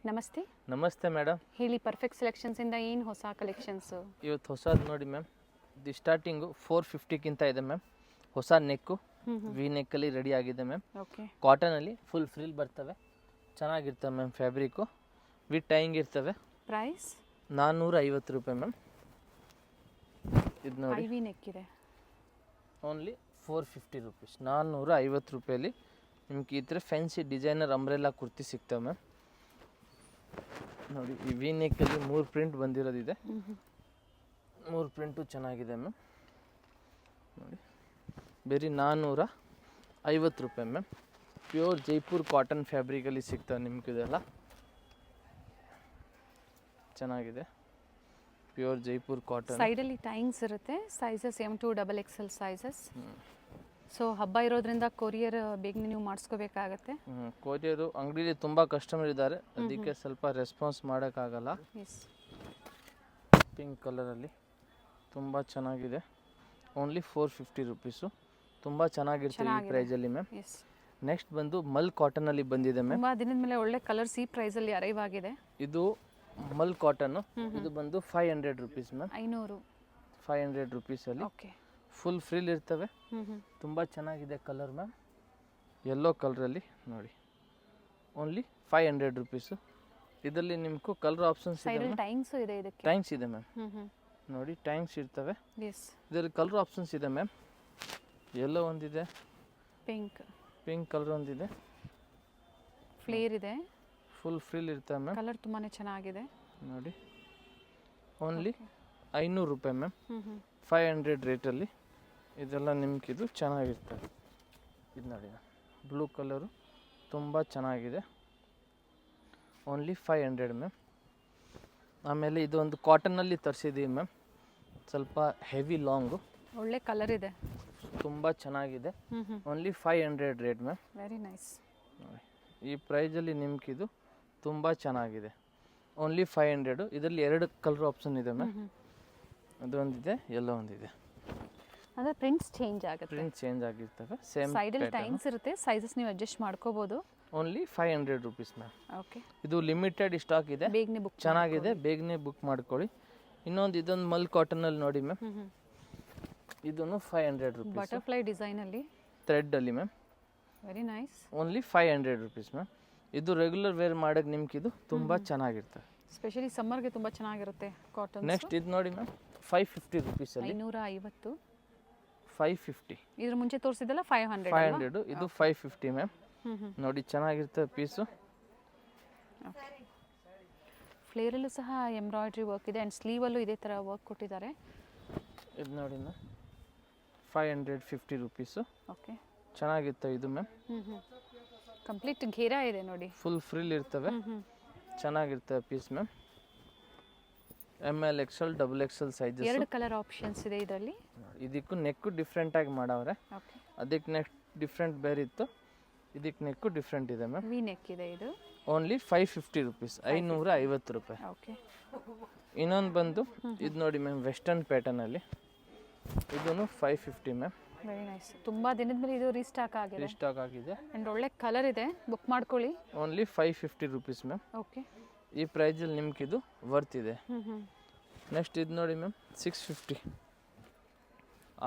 ನಮಸ್ತೆ. ನಮಸ್ತೆ ಮೇಡಮ್. ಹೇಳಿ, ಪರ್ಫೆಕ್ಟ್ ಸೆಲೆಕ್ಷನ್ಸ್ ಇಂದ ಏನು ಹೊಸ ಕಲೆಕ್ಷನ್ಸ್? ಇವತ್ತು ಹೊಸದು ನೋಡಿ ಮ್ಯಾಮ್. ಇದು ಸ್ಟಾರ್ಟಿಂಗು 450ಕ್ಕಿಂತ ಇದೆ ಮ್ಯಾಮ್. ಹೊಸ ನೆಕ್ಕು ವಿ ನೆಕ್ಕಲ್ಲಿ ರೆಡಿ ಆಗಿದೆ ಮ್ಯಾಮ್. ಓಕೆ. ಕಾಟನಲ್ಲಿ ಫುಲ್ ಫ್ರಿಲ್ ಬರ್ತವೆ, ಚೆನ್ನಾಗಿರ್ತವೆ ಮ್ಯಾಮ್. ಫ್ಯಾಬ್ರಿಕ್ಕು ವಿತ್ ಟೈಯಿಂಗ್ ಇರ್ತವೆ. ಪ್ರೈಸ್ 450 ರೂಪಾಯಿ ಮ್ಯಾಮ್. ಇದು ನೋಡಿ ಐವಿ ನೆಕ್ ಇದೆ. Only 450 rupees. 450 ರೂಪಾಯಲ್ಲಿ ನಿಮ್ಗೆ ಈ ಥರ ಫ್ಯಾನ್ಸಿ ಡಿಸೈನರ್ ಅಂಬ್ರೆಲಾ ಕುರ್ತಿ ಸಿಗ್ತವೆ ಮ್ಯಾಮ್. ನೋಡಿ, ಈ ವಿ ನೆಕ್ಕಲ್ಲಿ 3 ಪ್ರಿಂಟ್ ಬಂದಿರೋದಿದೆ. 3 ಪ್ರಿಂಟು ಚೆನ್ನಾಗಿದೆ ಮ್ಯಾಮ್. ನೋಡಿ, ಬರೀ 450 ರೂಪಾಯಿ ಮ್ಯಾಮ್. ಪ್ಯೂರ್ ಜೈಪುರ್ ಕಾಟನ್ ಫ್ಯಾಬ್ರಿಕಲ್ಲಿ ಸಿಗ್ತವೆ ನಿಮ್ಗೆ. ಇದೆಲ್ಲ ಚೆನ್ನಾಗಿದೆ, ಪ್ಯೂರ್ ಜೈಪುರ್ ಕಾಟನ್. ಸೈಡಲ್ಲಿ ಟೈಂಗ್ಸ್ ಇರುತ್ತೆ. Sizes M2 XXL sizes. So ಹಬ್ಬ ಇರೋದ್ರಿಂದ ಕೊರಿಯರ್ ಬೇಗನೆ ನೀವು ಮಾಡಿಸ್ಕೋಬೇಕಾಗತ್ತೆ. ಕೊರಿಯರು ಅಂಗಡಿಲಿ ತುಂಬ ಕಸ್ಟಮರ್ ಇದ್ದಾರೆ, ಅದಕ್ಕೆ ಸ್ವಲ್ಪ ರೆಸ್ಪಾನ್ಸ್ ಮಾಡೋಕ್ಕಾಗಲ್ಲ. ಎಸ್. ಪಿಂಕ್ ಕಲರಲ್ಲಿ ತುಂಬ ಚೆನ್ನಾಗಿದೆ. Only 450 rupees. ತುಂಬ ಚೆನ್ನಾಗಿರ್ತದೆ ಈ ಪ್ರೈಸಲ್ಲಿ ಮ್ಯಾಮ್. ಎಸ್. ನೆಕ್ಸ್ಟ್ ಬಂದು ಮಲ್ ಕಾಟನಲ್ಲಿ ಬಂದಿದೆ ಮ್ಯಾಮ್. ತುಂಬ ದಿನದ ಮೇಲೆ ಒಳ್ಳೆ ಕಲರ್ಸ್ ಈ ಪ್ರೈಸಲ್ಲಿ ಅರೈವ್ ಆಗಿದೆ. ಇದು ಮಲ್ ಕಾಟನ್ನು. ಇದು ಬಂದು 500 ರುಪೀಸ್ ಮ್ಯಾಮ್. 500 ರುಪೀಸಲ್ಲಿ ಓಕೆ. ಫುಲ್ ಫ್ರಿಲ್ ಇರ್ತವೆ. ತುಂಬ ಚೆನ್ನಾಗಿದೆ ಕಲರ್ ಮ್ಯಾಮ್. ಯೆಲ್ಲೋ ಕಲರಲ್ಲಿ ನೋಡಿ. Only 500 rupees. ಇದರಲ್ಲಿ ನಿಮ್ಗೆ ಕಲರ್ ಆಪ್ಷನ್ಸ್ ಇದೆ. ಟೈಂಗ್ಸ್ ಇದೆ ಇದಕ್ಕೆ. ಟೈಂಗ್ಸ್ ಇದೆ ಮ್ಯಾಮ್. ನೋಡಿ, ಟೈಂಗ್ಸ್ ಇರ್ತವೆ. ಎಸ್. ಇದರಲ್ಲಿ ಕಲರ್ ಆಪ್ಷನ್ಸ್ ಇದೆ ಮ್ಯಾಮ್. ಯೆಲ್ಲೋ ಒಂದಿದೆ, ಪಿಂಕ್ ಕಲರ್ ಒಂದಿದೆ, ಫ್ಲೇರ್ ಇದೆ. ಫುಲ್ ಫ್ರಿಲ್ ಇರ್ತವೆ ಮ್ಯಾಮ್. ಕಲರ್ ತುಂಬಾನೇ ಚೆನ್ನಾಗಿದೆ ನೋಡಿ. ಓನ್ಲಿ 500 ರೂಪಾಯಿ ಮ್ಯಾಮ್. 500 ರೇಟಲ್ಲಿ ಇದೆಲ್ಲ ನಿಮ್ಗೆ ಇದು ಚೆನ್ನಾಗಿರ್ತದೆ. ಇದು ನೋಡಿ, ಬ್ಲೂ ಕಲರು ತುಂಬ ಚೆನ್ನಾಗಿದೆ. Only 500 ma'am. ಆಮೇಲೆ ಇದು ಒಂದು ಕಾಟನ್ನಲ್ಲಿ ತರಿಸಿದ್ದೀವಿ ಮ್ಯಾಮ್. ಸ್ವಲ್ಪ ಹೆವಿ ಲಾಂಗು, ಒಳ್ಳೆ ಕಲರ್ ಇದೆ, ತುಂಬ ಚೆನ್ನಾಗಿದೆ. Only 500 rate ma'am. Very nice. ನೋಡಿ, ಈ ಪ್ರೈಸಲ್ಲಿ ನಿಮ್ಗೆ ಇದು ತುಂಬ ಚೆನ್ನಾಗಿದೆ. ಓನ್ಲಿ 500. ಇದರಲ್ಲಿ 2 ಕಲರ್ ಆಪ್ಷನ್ ಇದೆ ಮ್ಯಾಮ್. ಅದೊಂದಿದೆ, ಎಲ್ಲೋ ಒಂದಿದೆ. ಅಂದರೆ ಪ್ರಿಂಟ್ಸ್ ಚೇಂಜ್ ಆಗುತ್ತೆ. ಪ್ರಿಂಟ್ ಚೇಂಜ್ ಆಗಿರ್ತವೆ. ಸೇಮ್ ಸೈಡಲ್ಲಿ ಟೈಮ್ಸ್ ಇರುತ್ತೆ. ಸೈಜಸ್ ನೀವು ಅಡ್ಜಸ್ಟ್ ಮಾಡ್ಕೋಬೋದು. Only 500 rupees ma'am. ಓಕೆ. ಇದು ಲಿಮಿಟೆಡ್ ಸ್ಟಾಕ್ ಇದೆ, ಬೇಗನೆ ಬುಕ್ ಚೆನ್ನಾಗಿದೆ, ಬೇಗನೆ ಬುಕ್ ಮಾಡ್ಕೊಳ್ಳಿ. ಇದೊಂದು ಮಲ್ ಕಾಟನಲ್ಲಿ ನೋಡಿ ಮ್ಯಾಮ್. ಇದನ್ನು 500 ರುಪೀಸ್. ಬಟರ್ಫ್ಲೈ ಡಿಸೈನಲ್ಲಿ ಥ್ರೆಡ್ಡಲ್ಲಿ ma'am. Very nice. Only 500 rupees ma'am. ಇದು ರೆಗ್ಯುಲರ್ ವೇರ್ ಮಾಡೋಕ್ಕೆ ನಿಮ್ಗೆ ಇದು ತುಂಬ ಚೆನ್ನಾಗಿರ್ತದೆ. ಸ್ಪೆಷಲಿ ಸಮ್ಮರ್ಗೆ ತುಂಬ ಚೆನ್ನಾಗಿರುತ್ತೆ ಕಾಟನ್. ನೆಕ್ಸ್ಟ್ ಇದು ನೋಡಿ ಮ್ಯಾಮ್, 550 ರುಪೀಸಲ್ಲಿ. 550. 550. ಇದ್ರ ಮುಂಚೆ ತೋರಿಸಿದ್ದಲ್ಲ 500. 500. ಇದು 550 ಮ್ಯಾಮ್. ನೋಡಿ, ಚೆನ್ನಾಗಿರ್ತದೆ ಪೀಸು. ಫ್ಲೇರಲ್ಲೂ ಸಹ ಎಂಬ್ರಾಯ್ಡ್ರಿ ವರ್ಕ್ ಇದೆ ಆ್ಯಂಡ್ ಸ್ಲೀವಲ್ಲೂ ಇದೇ ಥರ ವರ್ಕ್ ಕೊಟ್ಟಿದ್ದಾರೆ. ಇದು ನೋಡಿ ಮ್ಯಾಮ್, 550 ರುಪೀಸು. ಓಕೆ. ಚೆನ್ನಾಗಿರ್ತವೆ ಇದು ಮ್ಯಾಮ್. ಕಂಪ್ಲೀಟ್ ಘೇರಾ ಇದೆ ನೋಡಿ. ಫುಲ್ ಫ್ರಿಲ್ ಇರ್ತವೆ, ಚೆನ್ನಾಗಿರ್ತವೆ piece ma'am. ML XL XXL sizes. 2 colour options ಇದೆ ಇದರಲ್ಲಿ. ಇದಕ್ಕೂ ನೆಕ್ಕು ಡಿಫ್ರೆಂಟಾಗಿ ಮಾಡವ್ರೆ. ಓಕೆ. ಅದಕ್ಕೆ ನೆಕ್ ಡಿಫ್ರೆಂಟ್ ಬೇರೆ ಇತ್ತು, ಇದಕ್ಕೆ ನೆಕ್ಕು ಡಿಫ್ರೆಂಟ್ ಇದೆ ಮ್ಯಾಮ್. ವಿ ನೆಕ್ ಇದೆ ಇದು. Only 550 rupees. 550 ರೂಪಾಯಿ. ಓಕೆ. ಇನ್ನೊಂದು ಬಂದು ಇದು ನೋಡಿ ಮ್ಯಾಮ್, ವೆಸ್ಟರ್ನ್ ಪ್ಯಾಟರ್ನಲ್ಲಿ. ಇದೂ 550 ಮ್ಯಾಮ್. Very nice. ತುಂಬ ದಿನದ ಮೇಲೆ ಇದು ರೀಸ್ಟಾಕ್ ಆಗಿದೆ. ರೀಸ್ಟಾಕ್ ಆಗಿದೆ ಆ್ಯಂಡ್ ಒಳ್ಳೆ ಕಲರ್ ಇದೆ, ಬುಕ್ ಮಾಡ್ಕೊಳ್ಳಿ. Only 550 rupees ma'am. ಓಕೆ. ಈ ಪ್ರೈಸಲ್ಲಿ ನಿಮ್ಗೆ ಇದು ವರ್ತ್ ಇದೆ. ನೆಕ್ಸ್ಟ್ ಇದು ನೋಡಿ ಮ್ಯಾಮ್, 650.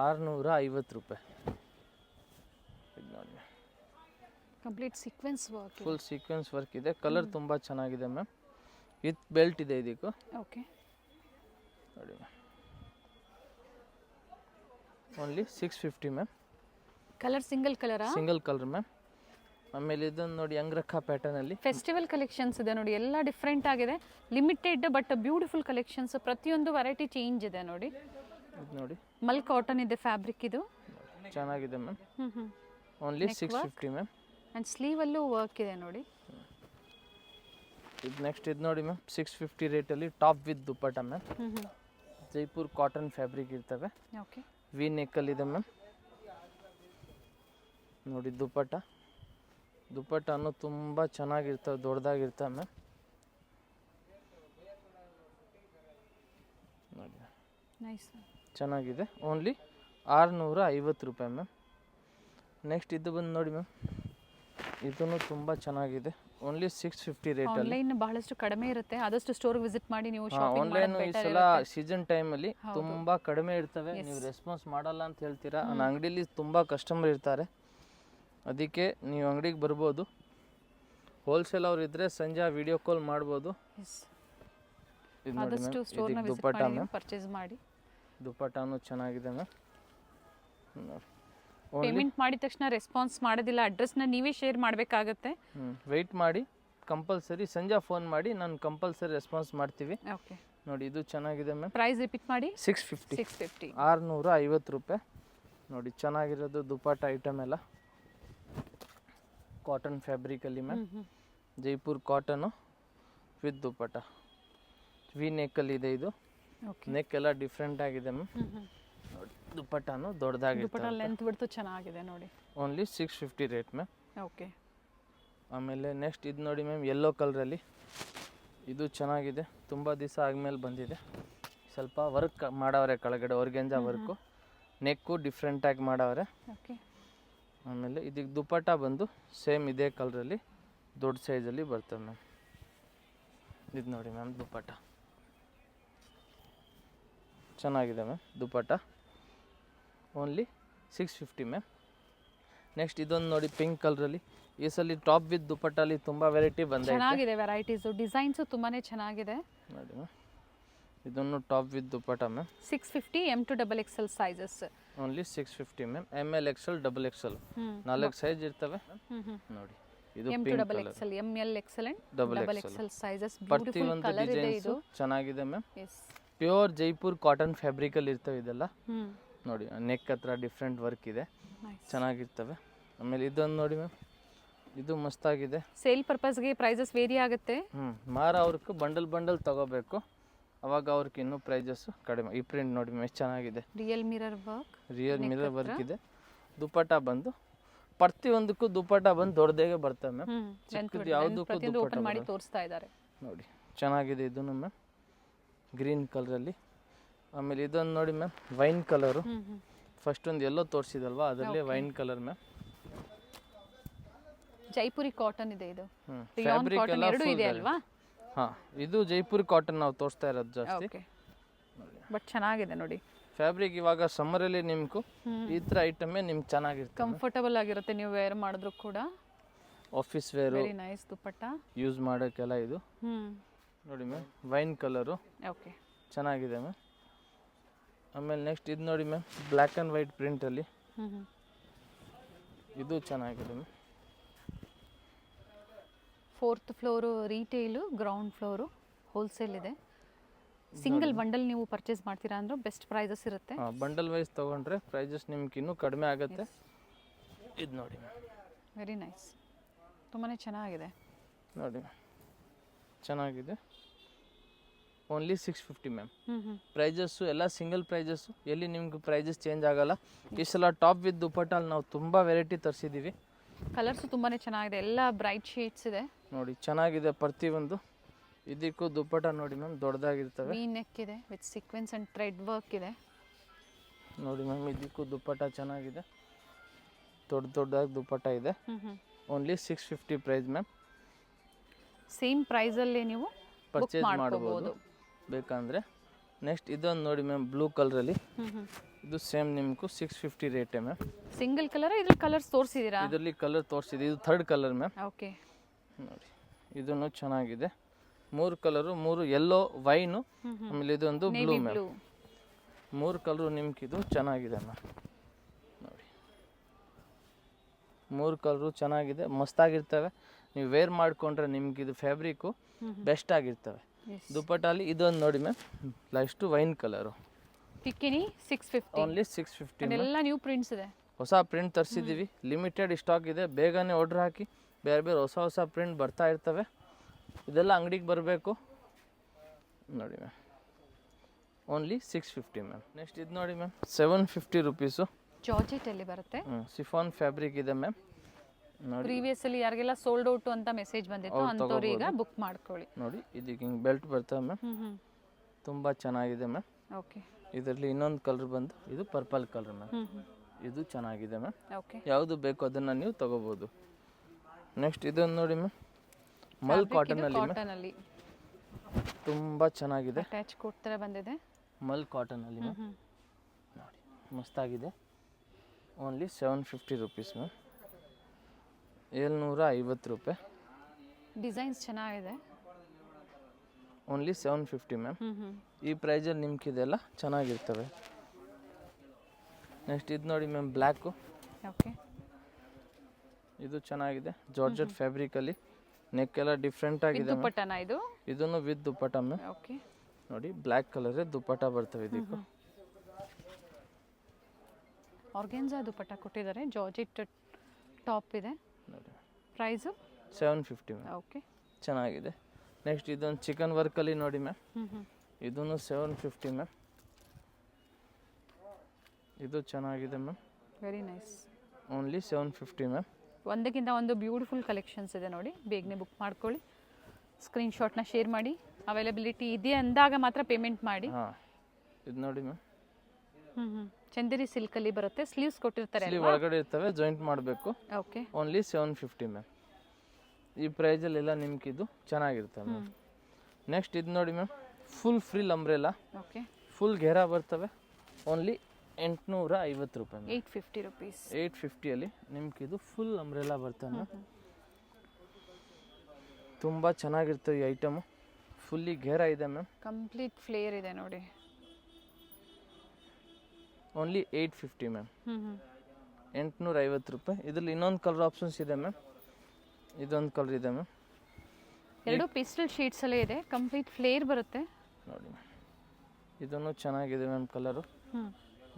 650 ರೂಪಾಯಿ. ಇದು ನೋಡಿ, complete sequence work. Full sequence work ಇದೆ. ಕಲರ್ ತುಂಬ ಚೆನ್ನಾಗಿದೆ ಮ್ಯಾಮ್. ವಿತ್ ಬೆಲ್ಟ್ ಇದೆ ಇದಕ್ಕೂ. ಓಕೆ. ನೋಡಿ ma'am, only 650 ma'am. Colour single colour ma'am. ಆಮೇಲೆ ಇದನ್ನು ನೋಡಿ, ಅಂಗ್ರಖಾ ಪ್ಯಾಟರ್ನಲ್ಲಿ ಫೆಸ್ಟಿವಲ್ ಕಲೆಕ್ಷನ್ಸ್ ಇದೆ ನೋಡಿ. ಎಲ್ಲ ಡಿಫ್ರೆಂಟ್ ಆಗಿದೆ, ಲಿಮಿಟೆಡ್ ಬಟ್ ಬ್ಯೂಟಿಫುಲ್ ಕಲೆಕ್ಷನ್ಸ್. ಪ್ರತಿಯೊಂದು ವೆರೈಟಿ ಚೇಂಜ್ ಇದೆ ನೋಡಿ. ಇದು ನೋಡಿ, ಮಲ್ ಕಾಟನ್ ಇದೆ ಫ್ಯಾಬ್ರಿಕ್. ಇದು ಚೆನ್ನಾಗಿದೆ ಮ್ಯಾಮ್. Only 650 ma'am. ಆ್ಯಂಡ್ ಸ್ಲೀವಲ್ಲೂ ವರ್ಕ್ ಇದೆ ನೋಡಿ. ಇದು ನೆಕ್ಸ್ಟ್ ಇದು ನೋಡಿ ಮ್ಯಾಮ್, 650 ರೇಟಲ್ಲಿ top with dupatta ma'am. Jaipur cotton fabric ಇರ್ತವೆ. ಓಕೆ. ವಿ ನೆಕ್ಕಲ್ಲಿದೆ ಮ್ಯಾಮ್. ನೋಡಿ, ದುಪ್ಪಟ್ಟನು ತುಂಬ ಚೆನ್ನಾಗಿರ್ತವೆ, ದೊಡ್ಡದಾಗಿರ್ತವೆ ಮ್ಯಾಮ್. ನೋಡಿ, ನೈಸ್, ಚೆನ್ನಾಗಿದೆ. ಓನ್ಲಿ 650 ರೂಪಾಯಿ ಮ್ಯಾಮ್. ನೆಕ್ಸ್ಟ್ ಇದು ಬಂದು ನೋಡಿ ಮ್ಯಾಮ್, ಇದೂ ತುಂಬ ಚೆನ್ನಾಗಿದೆ. ಓನ್ಲಿ 650 ರೇಟಲ್ಲಿ. ಆನ್ಲೈನ್ ಬಹಳಷ್ಟು ಕಡಿಮೆ ಇರುತ್ತೆ, ಆದಷ್ಟು ಸ್ಟೋರ್ಗೆ ವಿಸಿಟ್ ಮಾಡಿ ನೀವು ಶಾಪಿಂಗ್ ಆನ್ಲೈನ್ ಮಾಡೋದು ಈ ಬೆಟರ್ ಸಲ ಸೀಸನ್ ಟೈಮಲ್ಲಿ ತುಂಬ ಕಡಿಮೆ ಇರ್ತವೆ. ನೀವು ರೆಸ್ಪಾನ್ಸ್ ಮಾಡಲ್ಲ ಅಂತ ಹೇಳ್ತೀರಾ. ನನ್ನ ಅಂಗಡಿಲಿ ತುಂಬ ಕಸ್ಟಮರ್ ಇರ್ತಾರೆ, ಅದಕ್ಕೆ ನೀವು ಅಂಗಡಿಗೆ ಬರ್ಬೋದು. ಹೋಲ್ಸೇಲ್ ಅವ್ರು ಇದ್ದರೆ ಸಂಜೆ ವಿಡಿಯೋ ಕಾಲ್ ಮಾಡ್ಬೋದು. ಇದು ನೋಡಿ ಆದಷ್ಟು ಮ್ಯಾಮ್, ಸ್ಟೋರ್ನ ಇದಕ್ಕೆ ವಿಸಿಟ್ ದುಪ್ಪಟ್ಟ ಮಾಡಿ ಮ್ಯಾಮ್. ಪರ್ಚೇಸ್ ಮಾಡಿ. ದುಪ್ಪಟ್ಟನೂ ಚೆನ್ನಾಗಿದೆ ಮ್ಯಾಮ್. ನೋಡಿ ಪೇಮೆಂಟ್ ಮಾಡಿದ ತಕ್ಷಣ ರೆಸ್ಪಾನ್ಸ್ ಮಾಡೋದಿಲ್ಲ, ಅಡ್ರೆಸ್ನ ನೀವೇ ಶೇರ್ ಮಾಡಬೇಕಾಗತ್ತೆ. ವೆಯ್ಟ್ ಮಾಡಿ, ಕಂಪಲ್ಸರಿ ಸಂಜೆ ಫೋನ್ ಮಾಡಿ, ನಾನು ಕಂಪಲ್ಸರಿ ರೆಸ್ಪಾನ್ಸ್ ಮಾಡ್ತೀವಿ. ಓಕೆ, ನೋಡಿ ಇದು ಚೆನ್ನಾಗಿದೆ ಮ್ಯಾಮ್. ಪ್ರೈಸ್ ರಿಪೀಟ್ ಮಾಡಿ. 650 650 650 ರೂಪಾಯಿ. ನೋಡಿ ಚೆನ್ನಾಗಿರೋದು ದುಪ್ಪಟ್ಟ ಐಟಮ್ ಎಲ್ಲ ಕಾಟನ್ ಫ್ಯಾಬ್ರಿಕಲ್ಲಿ ma'am. Jaipur cotton with dupatta. V ನೆಕ್ಕಲ್ಲಿ ಇದೆ ಇದು. ನೆಕ್ ಎಲ್ಲ ಡಿಫ್ರೆಂಟ್ ಆಗಿದೆ ಮ್ಯಾಮ್. ನೋಡಿ ದುಪ್ಪಟ್ಟನು ದೊಡ್ಡದಾಗಿ ದುಪ್ಪಟ್ಟ ಲೆಂತ್ ಬಿಡ್ತು ಚೆನ್ನಾಗಿದೆ ನೋಡಿ. Only 650 rate ma'am. ಓಕೆ, ಆಮೇಲೆ ನೆಕ್ಸ್ಟ್ ಇದು ನೋಡಿ ಮ್ಯಾಮ್, ಯೆಲ್ಲೋ ಕಲರಲ್ಲಿ. ಇದು ಚೆನ್ನಾಗಿದೆ, ತುಂಬ ದಿವಸ ಆದಮೇಲೆ ಬಂದಿದೆ. ಸ್ವಲ್ಪ ವರ್ಕ್ ಮಾಡವ್ರೆ ಕೆಳಗಡೆ, ಒರ್ಗೆಂಜ ವರ್ಕು. ನೆಕ್ಕು ಡಿಫ್ರೆಂಟಾಗಿ ಮಾಡವ್ರೆ. ಓಕೆ, ಆಮೇಲೆ ಇದಕ್ಕೆ ದುಪ್ಪಟ್ಟ ಬಂದು ಸೇಮ್ ಇದೇ ಕಲರಲ್ಲಿ ದೊಡ್ಡ ಸೈಜಲ್ಲಿ ಬರ್ತವೆ ಮ್ಯಾಮ್. ಇದು ನೋಡಿ ಮ್ಯಾಮ್ ದುಪ್ಪಟ್ಟ ಚೆನ್ನಾಗಿದೆ ಮ್ಯಾಮ್. ದುಪ್ಪಟ್ಟ ಓನ್ಲಿ 650 ಮ್ಯಾಮ್. ನೆಕ್ಸ್ಟ್ ಇದೊಂದು ನೋಡಿ ಪಿಂಕ್ ಕಲರಲ್ಲಿ. ಈ ಸಲ ಟಾಪ್ ವಿತ್ ದುಪ್ಪಟ್ಟಲ್ಲಿ ತುಂಬ ವೆರೈಟಿ ಬಂದಿದೆ. ಚೆನ್ನಾಗಿದೆ ವೆರೈಟೀಸು, ಡಿಸೈನ್ಸು ತುಂಬಾ ಚೆನ್ನಾಗಿದೆ. ನೋಡಿ ಮ್ಯಾಮ್, ಇದನ್ನು top with dupatta ma'am. 650 M to XXL sizes. Only 650 ma'am. ML XL XXL 4 size ಇರ್ತವೆ. ನೋಡಿ ಇದು M to XXL, ML XL and XXL sizes. Beautiful colour ಇದೆ ಇದು, ಚೆನ್ನಾಗಿದೆ ma'am. Yes, pure Jaipur cotton ಫ್ಯಾಬ್ರಿಕಲ್ಲಿ ಇರ್ತವೆ ಇದೆಲ್ಲ. ನೋಡಿ ನೆಕ್ ಹತ್ರ ಡಿಫ್ರೆಂಟ್ ವರ್ಕ್ ಇದೆ, ಚೆನ್ನಾಗಿರ್ತವೆ. ಆಮೇಲೆ ಇದೊಂದು ನೋಡಿ ಮ್ಯಾಮ್, ಇದು ಮಸ್ತಾಗಿದೆ. ಸೇಲ್ ಪರ್ಪಸ್ಗೆ ಪ್ರೈಸಸ್ ವೇರಿ ಆಗುತ್ತೆ. ಮಾರೋರ್ಗೆ ಬಂಡಲ್ ತಗೋಬೇಕು, ಅವಾಗ ಅವ್ರಿಗೆ ಇನ್ನೂ ಪ್ರೈಸಸ್ ಕಡಿಮೆ. ಈ ಪ್ರಿಂಟ್ ನೋಡಿ ಮ್ಯಾಮ್ ಎಷ್ಟು ಚೆನ್ನಾಗಿದೆ. ರಿಯಲ್ ಮಿರರ್ ವರ್ಕ್ ಇದೆ. ದುಪ್ಪಟ್ಟ ಬಂದು ಪ್ರತಿಯೊಂದಕ್ಕೂ ದುಪ್ಪಟ್ಟ ಬಂದು ದೊಡ್ಡದಾಗೆ ಬರ್ತವೆ ಮ್ಯಾಮ್. ಚಿಕ್ಕದು ಯಾವುದಕ್ಕೂ ದುಪ್ಪಟ್ಟ ಮಾಡಿ ತೋರಿಸ್ತಾ ಇದ್ದಾರೆ. ನೋಡಿ ಚೆನ್ನಾಗಿದೆ ಇದನ್ನು ಮ್ಯಾಮ್, ಗ್ರೀನ್ ಕಲರಲ್ಲಿ. ಆಮೇಲೆ ಇದೊಂದು ನೋಡಿ ಮ್ಯಾಮ್, ವೈನ್ ಕಲರು. ಫಸ್ಟ್ ಒಂದು ಎಲ್ಲೋ ತೋರಿಸಿದಲ್ವಾ, ಅದರಲ್ಲಿ wine colour ma'am. Jaipuri cotton ಇದೆ ಇದು. ಫ್ಯಾಬ್ರಿಕ್ ಎಲ್ಲ ಎರಡು ಇದೆ ಅಲ್ವಾ? ಹಾಂ, ಇದು ಜೈಪುರಿ ಕಾಟನ್ ನಾವು ತೋರಿಸ್ತಾ ಇರೋದು ಜಾಸ್ತಿ. ಬಟ್ ಚೆನ್ನಾಗಿದೆ ನೋಡಿ ಫ್ಯಾಬ್ರಿಕ್. ಇವಾಗ ಸಮ್ಮರಲ್ಲಿ ನಿಮ್ಗೂ ಈ ಥರ ಐಟಮೇ ನಿಮ್ಗೆ ಚೆನ್ನಾಗಿರುತ್ತೆ, ಕಂಫರ್ಟಬಲ್ ಆಗಿರುತ್ತೆ, ನೀವು ವೇರ್ ಮಾಡಿದ್ರು ಕೂಡ. Office wear, very nice dupatta use ಮಾಡೋಕ್ಕೆಲ್ಲ ಇದು. ನೋಡಿ ಮ್ಯಾಮ್, ವೈನ್ ಕಲರು. ಓಕೆ, ಚೆನ್ನಾಗಿದೆ ಮ್ಯಾಮ್. ಆಮೇಲೆ ನೆಕ್ಸ್ಟ್ ಇದು ನೋಡಿ ಮ್ಯಾಮ್, ಬ್ಲ್ಯಾಕ್ ಆ್ಯಂಡ್ ವೈಟ್ ಪ್ರಿಂಟಲ್ಲಿ. ಇದು ಚೆನ್ನಾಗಿದೆ ಮ್ಯಾಮ್. 4th floor retail, ground floor wholesale ಇದೆ. ಸಿಂಗಲ್ ಬಂಡಲ್ ನೀವು ಪರ್ಚೇಸ್ ಮಾಡ್ತೀರಾ ಅಂದ್ರೆ ಬೆಸ್ಟ್ ಪ್ರೈಸಸ್ ಇರುತ್ತೆ. ಬಂಡಲ್ ವೈಸ್ ತೊಗೊಂಡ್ರೆ ಪ್ರೈಸಸ್ ನಿಮ್ಗೆ ಇನ್ನೂ ಕಡಿಮೆ ಆಗುತ್ತೆ. ಇದು ನೋಡಿ ವೆರಿ ನೈಸ್, ತುಂಬಾ ಚೆನ್ನಾಗಿದೆ ನೋಡಿ, ಚೆನ್ನಾಗಿದೆ. Only 650 ma'am. ಪ್ರೈಸಸ್ಸು ಎಲ್ಲ ಸಿಂಗಲ್ ಪ್ರೈಸಸ್ಸು, ಎಲ್ಲಿ ನಿಮ್ಗೆ ಪ್ರೈಸಸ್ ಚೇಂಜ್ ಆಗಲ್ಲ. ಈ ಸಲ ಟಾಪ್ ವಿತ್ ದುಪ್ಪಟ್ಟಲ್ಲಿ ನಾವು ತುಂಬ ವೆರೈಟಿ ತರಿಸಿದ್ದೀವಿ. ಕಲರ್ಸು ತುಂಬಾ ಚೆನ್ನಾಗಿದೆ, ಎಲ್ಲ ಬ್ರೈಟ್ ಶೇಡ್ಸ್ ಇದೆ ನೋಡಿ, ಚೆನ್ನಾಗಿದೆ ಪ್ರತಿಯೊಂದು. ಇದಕ್ಕೂ ದುಪ್ಪಟ್ಟ ನೋಡಿ ಮ್ಯಾಮ್ ದೊಡ್ಡದಾಗಿರ್ತವೆ. ವಿ ನೆಕ್ ಇದೆ with sequence and thread work ಇದೆ. ನೋಡಿ ಮ್ಯಾಮ್, ಇದಕ್ಕೂ ದುಪ್ಪಟ್ಟ ಚೆನ್ನಾಗಿದೆ, ದೊಡ್ಡದಾಗಿ ದುಪ್ಪಟ್ಟ ಇದೆ. Only 650 price ma'am. ಸೇಮ್ ಪ್ರೈಸಲ್ಲಿ ನೀವು ಪರ್ಚೇಸ್ ಮಾಡ್ಬೋದು ಬೇಕಂದರೆ. ನೆಕ್ಸ್ಟ್ ಇದೊಂದು ನೋಡಿ ಮ್ಯಾಮ್, ಬ್ಲೂ ಕಲರಲ್ಲಿ. ಇದು ಸೇಮ್ ನಿಮ್ಗೂ 650 ರೇಟೇ ಮ್ಯಾಮ್. ಸಿಂಗಲ್ ಕಲರ್, ಇದ್ರಲ್ಲಿ ಕಲರ್ಸ್ ತೋರಿಸಿದ್ದೀರಾ? ಇದರಲ್ಲಿ ಕಲರ್ ತೋರಿಸಿದೆ, ಇದು 3rd ಕಲರ್ ಮ್ಯಾಮ್. ಓಕೆ, ನೋಡಿ ಇದನ್ನು ಚೆನ್ನಾಗಿದೆ. 3 ಕಲರು, 3 ಯೆಲ್ಲೋ, ವೈನು, ಆಮೇಲೆ ಇದೊಂದು ಬ್ಲೂ ಮ್ಯಾಮ್. 3 ಕಲರು ನಿಮ್ಗೆ ಇದು ಚೆನ್ನಾಗಿದೆ ಮ್ಯಾಮ್. ನೋಡಿ 3 ಕಲರು ಚೆನ್ನಾಗಿದೆ, ಮಸ್ತಾಗಿರ್ತವೆ. ನೀವು ವೇರ್ ಮಾಡಿಕೊಂಡ್ರೆ ನಿಮ್ಗೆ ಇದು ಫ್ಯಾಬ್ರಿಕ್ಕು ಬೆಸ್ಟ್ ಆಗಿರ್ತವೆ. ದುಪ್ಪಟ್ಟಲ್ಲಿ ಇದೊಂದು ನೋಡಿ ಮ್ಯಾಮ್, ಲಾಸ್ಟು ವೈನ್ ಕಲರು. ಪಿಕ್ಕಿನಿ 650. ಓನ್ಲಿ 650. ಎಲ್ಲ ನ್ಯೂ ಪ್ರಿಂಟ್ಸ್ ಇದೆ, ಹೊಸ ಪ್ರಿಂಟ್ ತರಿಸಿದ್ದೀವಿ, ಲಿಮಿಟೆಡ್ ಸ್ಟಾಕ್ ಇದೆ. ಬೇಗನೆ ಆರ್ಡ್ರ್ ಹಾಕಿ, ಬೇರೆ ಹೊಸ ಪ್ರಿಂಟ್ ಬರ್ತಾ ಇರ್ತವೆ. ಇದೆಲ್ಲ ಅಂಗಡಿಗೆ ಬರಬೇಕು. ನೋಡಿ ಮ್ಯಾಮ್, ಓನ್ಲಿ 650 ಮ್ಯಾಮ್. ನೆಕ್ಸ್ಟ್ ಇದು ನೋಡಿ ಮ್ಯಾಮ್, 750 ರುಪೀಸು. ಜಾರ್ಜೆಟಲ್ಲಿ ಬರುತ್ತೆ. ಸಿಫಾನ್ ಫ್ಯಾಬ್ರಿಕ್ ಇದೆ ಮ್ಯಾಮ್. ನೋಡಿ ಪ್ರೀವಿಯಸ್ಲಿ ಯಾರಿಗೆಲ್ಲ ಸೋಲ್ಡ್ ಔಟ್ ಅಂತ ಮೆಸೇಜ್ ಬಂದಿತ್ತು, ಅಂಥವ್ರು ಈಗ ಬುಕ್ ಮಾಡ್ಕೊಳ್ಳಿ. ನೋಡಿ ಇದಕ್ಕೆ ಹಿಂಗೆ ಬೆಲ್ಟ್ ಬರ್ತವೆ ಮ್ಯಾಮ್, ತುಂಬ ಚೆನ್ನಾಗಿದೆ ಮ್ಯಾಮ್. ಓಕೆ, ಇದರಲ್ಲಿ ಇನ್ನೊಂದು ಕಲರ್ ಬಂದು ಇದು ಪರ್ಪಲ್ ಕಲರ್ ಮ್ಯಾಮ್. ಇದು ಚೆನ್ನಾಗಿದೆ ಮ್ಯಾಮ್. ಓಕೆ, ಯಾವುದು ಬೇಕು ಅದನ್ನು ನೀವು ತೊಗೋಬೋದು. ನೆಕ್ಸ್ಟ್ ಇದೊಂದು ನೋಡಿ ಮ್ಯಾಮ್, ಮಲ್ ಕಾಟನಲ್ಲಿ ಮ್ಯಾಮ್, ಕಾಟನಲ್ಲಿ ತುಂಬ ಚೆನ್ನಾಗಿದೆ. ಅಟ್ಯಾಚ್ ಕೋಟ್ ಥರ ಬಂದಿದೆ. ಮಲ್ ಕಾಟನಲ್ಲಿ ಮ್ಯಾಮ್, ನೋಡಿ ಮಸ್ತಾಗಿದೆ. ಓನ್ಲಿ 750 ರುಪೀಸ್ ಮ್ಯಾಮ್, 750 ರೂಪಾಯಿ. ಡಿಸೈನ್ಸ್ ಚೆನ್ನಾಗಿದೆ. Only 750 ma'am. ಈ ಪ್ರೈಸಲ್ಲಿ ನಿಮ್ಗಿದೆಲ್ಲ ಚೆನ್ನಾಗಿರ್ತವೆ. ನೆಕ್ಸ್ಟ್ ಇದು ನೋಡಿ ಮ್ಯಾಮ್, ಬ್ಲ್ಯಾಕು. ಓಕೆ, ಇದು ಚೆನ್ನಾಗಿದೆ, ಜಾರ್ಜೆಟ್ ಫ್ಯಾಬ್ರಿಕಲ್ಲಿ. ನೆಕ್ ಎಲ್ಲ ಡಿಫ್ರೆಂಟ್ ಆಗಿದೆ ಮ್ಯಾಮ್. ದುಪ್ಪಟ್ಟನ ಇದು? ಇದನ್ನು ವಿತ್ ದುಪ್ಪಟ ಮ್ಯಾಮ್. ಓಕೆ, ನೋಡಿ ಬ್ಲ್ಯಾಕ್ ಕಲರ್ ದುಪ್ಪಟ ಬರ್ತವೆ ಇದಕ್ಕೆ. ಆರ್ಗೆನ್ಜಾ ದುಪ್ಪಟ್ಟ ಕೊಟ್ಟಿದ್ದಾರೆ. ಜಾರ್ಜೆಟ್ ಟಾಪ್ ಇದೆ. ನೋಡಿ ಪ್ರೈಸು 750 ಮ್ಯಾಮ್. ಓಕೆ, ಚೆನ್ನಾಗಿದೆ. ನೆಕ್ಸ್ಟ್ ಇದೊಂದು ಚಿಕನ್ ವರ್ಕಲ್ಲಿ ನೋಡಿ ಮ್ಯಾಮ್, ಇದನ್ನು 750 ಮ್ಯಾಮ್. ಇದು ಚೆನ್ನಾಗಿದೆ ma'am, very nice. Only 750 ma'am. ಒಂದಕ್ಕಿಂತ ಒಂದು ಬ್ಯೂಟಿಫುಲ್ ಕಲೆಕ್ಷನ್ಸ್ ಇದೆ ನೋಡಿ. ಬೇಗನೆ ಬುಕ್ ಮಾಡ್ಕೊಳ್ಳಿ, ಸ್ಕ್ರೀನ್ಶಾಟ್ನ ಶೇರ್ ಮಾಡಿ. ಅವೈಲಬಿಲಿಟಿ ಇದೆ ಅಂದಾಗ ಮಾತ್ರ ಪೇಮೆಂಟ್ ಮಾಡಿ. ಹಾಂ, ಇದು ನೋಡಿ ಮ್ಯಾಮ್, ಚಂದೇರಿ ಸಿಲ್ಕಲ್ಲಿ ಬರುತ್ತೆ. ಸ್ಲೀವ್ಸ್ ಕೊಟ್ಟಿರ್ತಾರೆ ಇಲ್ಲಿ ಒಳಗಡೆ ಇರ್ತವೆ, ಜಾಯಿಂಟ್ ಮಾಡಬೇಕು. Okay, only 750 ma'am. ಈ ಪ್ರೈಸಲ್ಲೆಲ್ಲ ನಿಮ್ಗೆ ಇದು ಚೆನ್ನಾಗಿರ್ತವೆ ಮ್ಯಾಮ್. ನೆಕ್ಸ್ಟ್ ಇದು ನೋಡಿ ma'am, full frill umbrella, okay, full ಘೇರಾ ಬರ್ತವೆ. ಓನ್ಲಿ 850 ರೂಪಾಯಿ ಮ್ಯಾಮ್. 850 ರುಪೀಸ್. 850ಅಲ್ಲಿ ನಿಮ್ಗೆ ಇದು ಫುಲ್ ಅಂಬ್ರೆಲಾ ಬರ್ತವೆ ಮ್ಯಾಮ್. ತುಂಬ ಚೆನ್ನಾಗಿರ್ತವೆ ಈ ಐಟಮು. ಫುಲ್ಲಿ ಘೇರಾ ಇದೆ ಮ್ಯಾಮ್. ಕಂಪ್ಲೀಟ್ ಫ್ಲೇರ್ ಇದೆ ನೋಡಿ. ಓನ್ಲಿ 850 ಮ್ಯಾಮ್, 850 ರೂಪಾಯಿ. ಇದರಲ್ಲಿ ಇನ್ನೊಂದು ಕಲರ್ ಆಪ್ಷನ್ಸ್ ಇದೆ ಮ್ಯಾಮ್. ಇದೊಂದು ಕಲರ್ ಇದೆ ಮ್ಯಾಮ್. ಎರಡು ಪಿಸ್ಟಲ್ ಶೇಡ್ಸಲ್ಲೇ ಇದೆ. ಕಂಪ್ಲೀಟ್ ಫ್ಲೇರ್ ಬರುತ್ತೆ ನೋಡಿ ಮ್ಯಾಮ್. ಇದನ್ನು ಚೆನ್ನಾಗಿದೆ ಮ್ಯಾಮ್ ಕಲರು.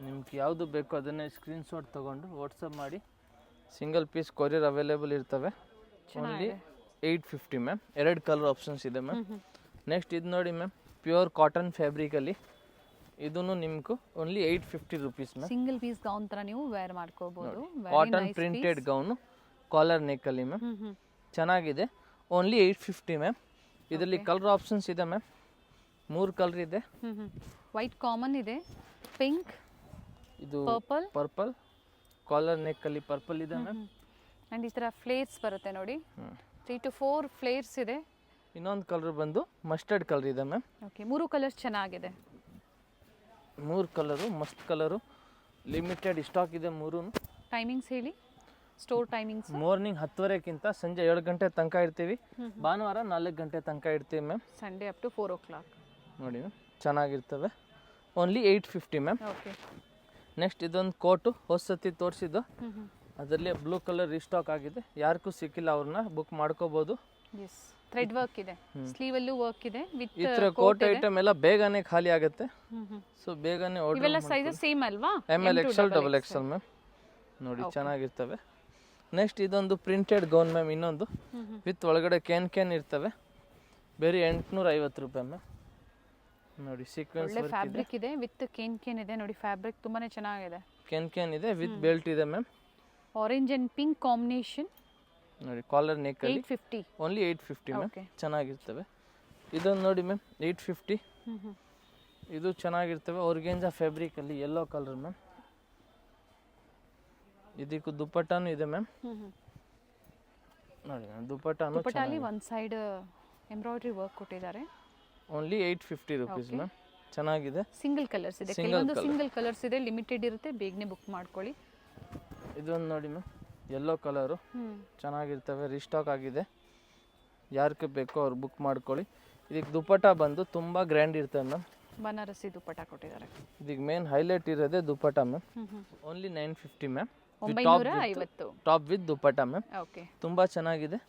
ನಿಮ್ಗೆ ಯಾವುದು ಬೇಕೋ ಅದನ್ನೇ ಸ್ಕ್ರೀನ್ಶಾಟ್ ತೊಗೊಂಡು ವಾಟ್ಸಪ್ ಮಾಡಿ. ಸಿಂಗಲ್ ಪೀಸ್ ಕೊರಿಯರ್ ಅವೈಲೇಬಲ್ ಇರ್ತವೆ. Only 850 ma'am. ಎರಡು ಕಲರ್ ಆಪ್ಷನ್ಸ್ ಇದೆ ಮ್ಯಾಮ್. ನೆಕ್ಸ್ಟ್ ಇದು ನೋಡಿ ಮ್ಯಾಮ್, ಪ್ಯೂರ್ ಕಾಟನ್ ಫ್ಯಾಬ್ರಿಕಲ್ಲಿ. ಇದನ್ನು ನಿಮ್ಗೆ only 850 rupees ma'am. Single piece gown ಥರ ನೀವು ವೇರ್ ಮಾಡ್ಕೋಬಹುದು. ಕಾಟನ್ ಪ್ರಿಂಟೆಡ್ ಗೌನು, ಕಾಲರ್ ನೆಕ್ಕಲ್ಲಿ ಮ್ಯಾಮ್. ಚೆನ್ನಾಗಿದೆ. Only 850 ma'am. ಇದರಲ್ಲಿ ಕಲರ್ ಆಪ್ಷನ್ಸ್ ಇದೆ ಮ್ಯಾಮ್. 3 ಕಲರ್ ಇದೆ. ವೈಟ್ ಕಾಮನ್ ಇದೆ, ಪಿಂಕ್, ಇದು ಪರ್ಪಲ್, ಪರ್ಪಲ್, ಕಾಲರ್ ನೆಕ್ಕಲ್ಲಿ ಪರ್ಪಲ್ ಇದೆ ಮ್ಯಾಮ್. ಆ್ಯಂಡ್ ಈ ಥರ ಫ್ಲೇರ್ಸ್ ಬರುತ್ತೆ ನೋಡಿ. 3 to 4 ಫ್ಲೇರ್ಸ್ ಇದೆ. ಇನ್ನೊಂದು ಕಲರ್ ಬಂದು ಮಸ್ಟರ್ಡ್ ಕಲರ್ ಇದೆ ಮ್ಯಾಮ್. ಓಕೆ, 3 ಕಲರ್ಸ್ ಚೆನ್ನಾಗಿದೆ. 3 ಕಲರು ಮಸ್ತ್ ಕಲರು. ಲಿಮಿಟೆಡ್ ಸ್ಟಾಕ್ ಇದೆ 3. ಟೈಮಿಂಗ್ಸ್ ಹೇಳಿ, ಸ್ಟೋರ್ ಟೈಮಿಂಗ್ಸ್. ಮಾರ್ನಿಂಗ್ 10:30ಗಿಂತ ಸಂಜೆ 7 ಗಂಟೆ ತನಕ ಇರ್ತೀವಿ. ಭಾನುವಾರ 4 ಗಂಟೆ ತನಕ ಇರ್ತೀವಿ ma'am. Sunday up to 4 o'clock. ನೋಡಿ ಮ್ಯಾಮ್, ಚೆನ್ನಾಗಿರ್ತವೆ. Only 850 ma'am. ಓಕೆ, ನೆಕ್ಸ್ಟ್ ಇದೊಂದು ಕೋಟು ಹೊಸ ಸತಿ ತೋರಿಸಿದ್ದು, ಅದರಲ್ಲಿ ಬ್ಲೂ ಕಲರ್ ರೀಸ್ಟಾಕ್ ಆಗಿದೆ. ಯಾರಿಗೂ ಸಿಕ್ಕಿಲ್ಲ ಅವ್ರನ್ನ ಬುಕ್ ಮಾಡ್ಕೋಬೋದು. ಎಸ್, ಥ್ರೆಡ್ ವರ್ಕ್ ಇದೆ, ಸ್ಲೀವಲ್ಲೂ ವರ್ಕ್ ಇದೆ ವಿತ್ ಈ ಥರ ಕೋಟ್ ಐಟಮ್ ಎಲ್ಲ ಬೇಗನೆ ಖಾಲಿ ಆಗುತ್ತೆ. ಸೊ ಬೇಗನೆ ಇವೆಲ್ಲ ಆರ್ಡರ್ ಸೈಜಸ್ ಸೇಮ್ ಅಲ್ವಾ? ML XL XXL ma'am. ನೋಡಿ ಚೆನ್ನಾಗಿರ್ತವೆ. ನೆಕ್ಸ್ಟ್ ಇದೊಂದು ಪ್ರಿಂಟೆಡ್ ಗೌನ್ ಮ್ಯಾಮ್, ಇನ್ನೊಂದು ವಿತ್ ಒಳಗಡೆ ಕ್ಯಾನ್ ಇರ್ತವೆ. ಬೇರೆ 850 ರೂಪಾಯಿ ಮ್ಯಾಮ್. ನೋಡಿ ಸೀಕ್ವೆನ್ಸ್ ಒಳ್ಳೆ ಫ್ಯಾಬ್ರಿಕ್ ಇದೆ ವಿತ್ ಕೇನ್ ಇದೆ ನೋಡಿ. ಫ್ಯಾಬ್ರಿಕ್ ತುಂಬಾನೇ ಚೆನ್ನಾಗಿದೆ. ಕ್ಯಾನ್ ಇದೆ ವಿತ್ ಬೆಲ್ಟ್ ಇದೆ ma'am. Orange and pink combination. ನೋಡಿ ಕಾಲರ್ ನೆಕ್ ಅಲ್ಲಿ 850. Only 850 ma'am. Okay. ಚೆನ್ನಾಗಿರ್ತವೆ. ಇದೊಂದು ನೋಡಿ ಮ್ಯಾಮ್, 850. ಇದು ಚೆನ್ನಾಗಿರ್ತವೆ. ಆರ್ಗೆಂಜಾ ಫ್ಯಾಬ್ರಿಕ್ ಅಲ್ಲಿ ಯೆಲ್ಲೋ ಕಲರ್ ಮ್ಯಾಮ್. ಇದಕ್ಕೂ ದುಪ್ಪಟ್ಟಾನು ಇದೆ ಮ್ಯಾಮ್. ನೋಡಿ ಮ್ಯಾಮ್, ದುಪ್ಪಟ್ಟಾಲಿ ಒಂದು ಸೈಡ್ ಎಂಬ್ರಾಯ್ಡ್ರಿ ವರ್ಕ್ ಕೊಟ್ಟಿದ್ದಾರೆ. Only 850 rupees ma'am. ಚೆನ್ನಾಗಿದೆ. ಸಿಂಗಲ್ ಕಲರ್ಸ್ ಇದೆ, ಕೆಲವೊಂದು ಸಿಂಗಲ್ ಕಲರ್ಸ್ ಇದೆ, ಲಿಮಿಟೆಡ್ ಇರುತ್ತೆ, ಬೇಗನೆ ಬುಕ್ ಮಾಡ್ಕೊಳ್ಳಿ. ಇದೊಂದು ನೋಡಿ ಮ್ಯಾಮ್, ಯೆಲ್ಲೋ ಕಲರು ಚೆನ್ನಾಗಿರ್ತವೆ. ರೀಸ್ಟಾಕ್ ಆಗಿದೆ. ಯಾರಿಗೆ ಬೇಕೋ ಅವ್ರು ಬುಕ್ ಮಾಡ್ಕೊಳ್ಳಿ. ಇದಕ್ಕೆ ದುಪ್ಪಟ್ಟ ಬಂದು ತುಂಬ ಗ್ರ್ಯಾಂಡ್ ಇರ್ತದೆ ಮ್ಯಾಮ್. ಬನಾರಸಿ ದುಪ್ಪಟ್ಟ ಕೊಟ್ಟಿದ್ದಾರೆ. ಇದಕ್ಕೆ ಮೇನ್ ಹೈಲೈಟ್ ಇರೋದೇ dupatta ma'am. Only 950 ma'am. 950. Top with dupatta ma'am. Okay, ತುಂಬ ಚೆನ್ನಾಗಿದೆ.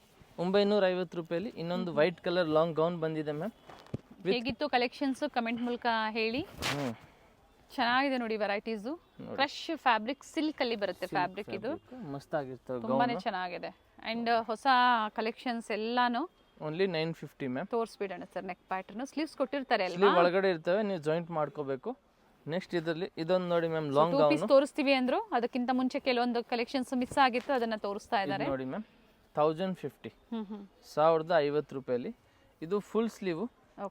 950 ರೂಪಾಯಲ್ಲಿ ಇನ್ನೊಂದು ವೈಟ್ ಕಲರ್ ಲಾಂಗ್ ಗೌನ್ ಬಂದಿದೆ ಮ್ಯಾಮ್. ಹೇಗಿತ್ತು ಕಲೆಕ್ಷನ್ಸ್ ಕಮೆಂಟ್ ಮೂಲಕ ಹೇಳಿ. ಚೆನ್ನಾಗಿದೆ ನೋಡಿ ವೆರೈಟೀಸು. ಫ್ರೆಶ್ ಫ್ಯಾಬ್ರಿಕ್, ಸಿಲ್ಕ್ ಅಲ್ಲಿ ಬರುತ್ತೆ ಫ್ಯಾಬ್ರಿಕ್. ಇದು ಮಸ್ತ್ ಆಗಿರ್ತವೆ, ತುಂಬಾನೇ ಚೆನ್ನಾಗಿದೆ. ಅಂಡ್ ಹೊಸ ಕಲೆಕ್ಷನ್ಸ್ ಎಲ್ಲಾನು ಓನ್ಲಿ 950 ಮ್ಯಾಮ್. ತೋರಿಸ್ಬಿಡೋಣ ಸರ್. ನೆಕ್ ಪ್ಯಾಟರ್ನ್, ಸ್ಲೀವ್ಸ್ ಕೊಟ್ಟಿರ್ತಾರೆ ಅಲ್ವಾ? ಸ್ಲೀವ್ ಒಳಗಡೆ ಇರ್ತವೆ, ನೀವು ಜಾಯಿಂಟ್ ಮಾಡ್ಕೋಬೇಕು. ನೆಕ್ಸ್ಟ್ ಇದರಲ್ಲಿ ಇದೊಂದು ನೋಡಿ ಮ್ಯಾಮ್, ಲಾಂಗ್ ಗೌನ್. ಪೀಸ್ ತೋರಿಸ್ತೀವಿ ಅಂದ್ರು, ಅದಕ್ಕಿಂತ ಮುಂಚೆ ಕೆಲವೊಂದು ಕಲೆಕ್ಷನ್ಸ್ ಮಿಸ್ ಆಗಿತ್ತು, ಅದನ್ನ ತೋರಿಸ್ತಾ ಇದ್ದಾರೆ. ನೋಡಿ ಮ್ಯಾಮ್, 1050. 1050 ರೂಪಾಯಲ್ಲಿ. ಇದು ಫುಲ್ ಸ್ಲೀವು.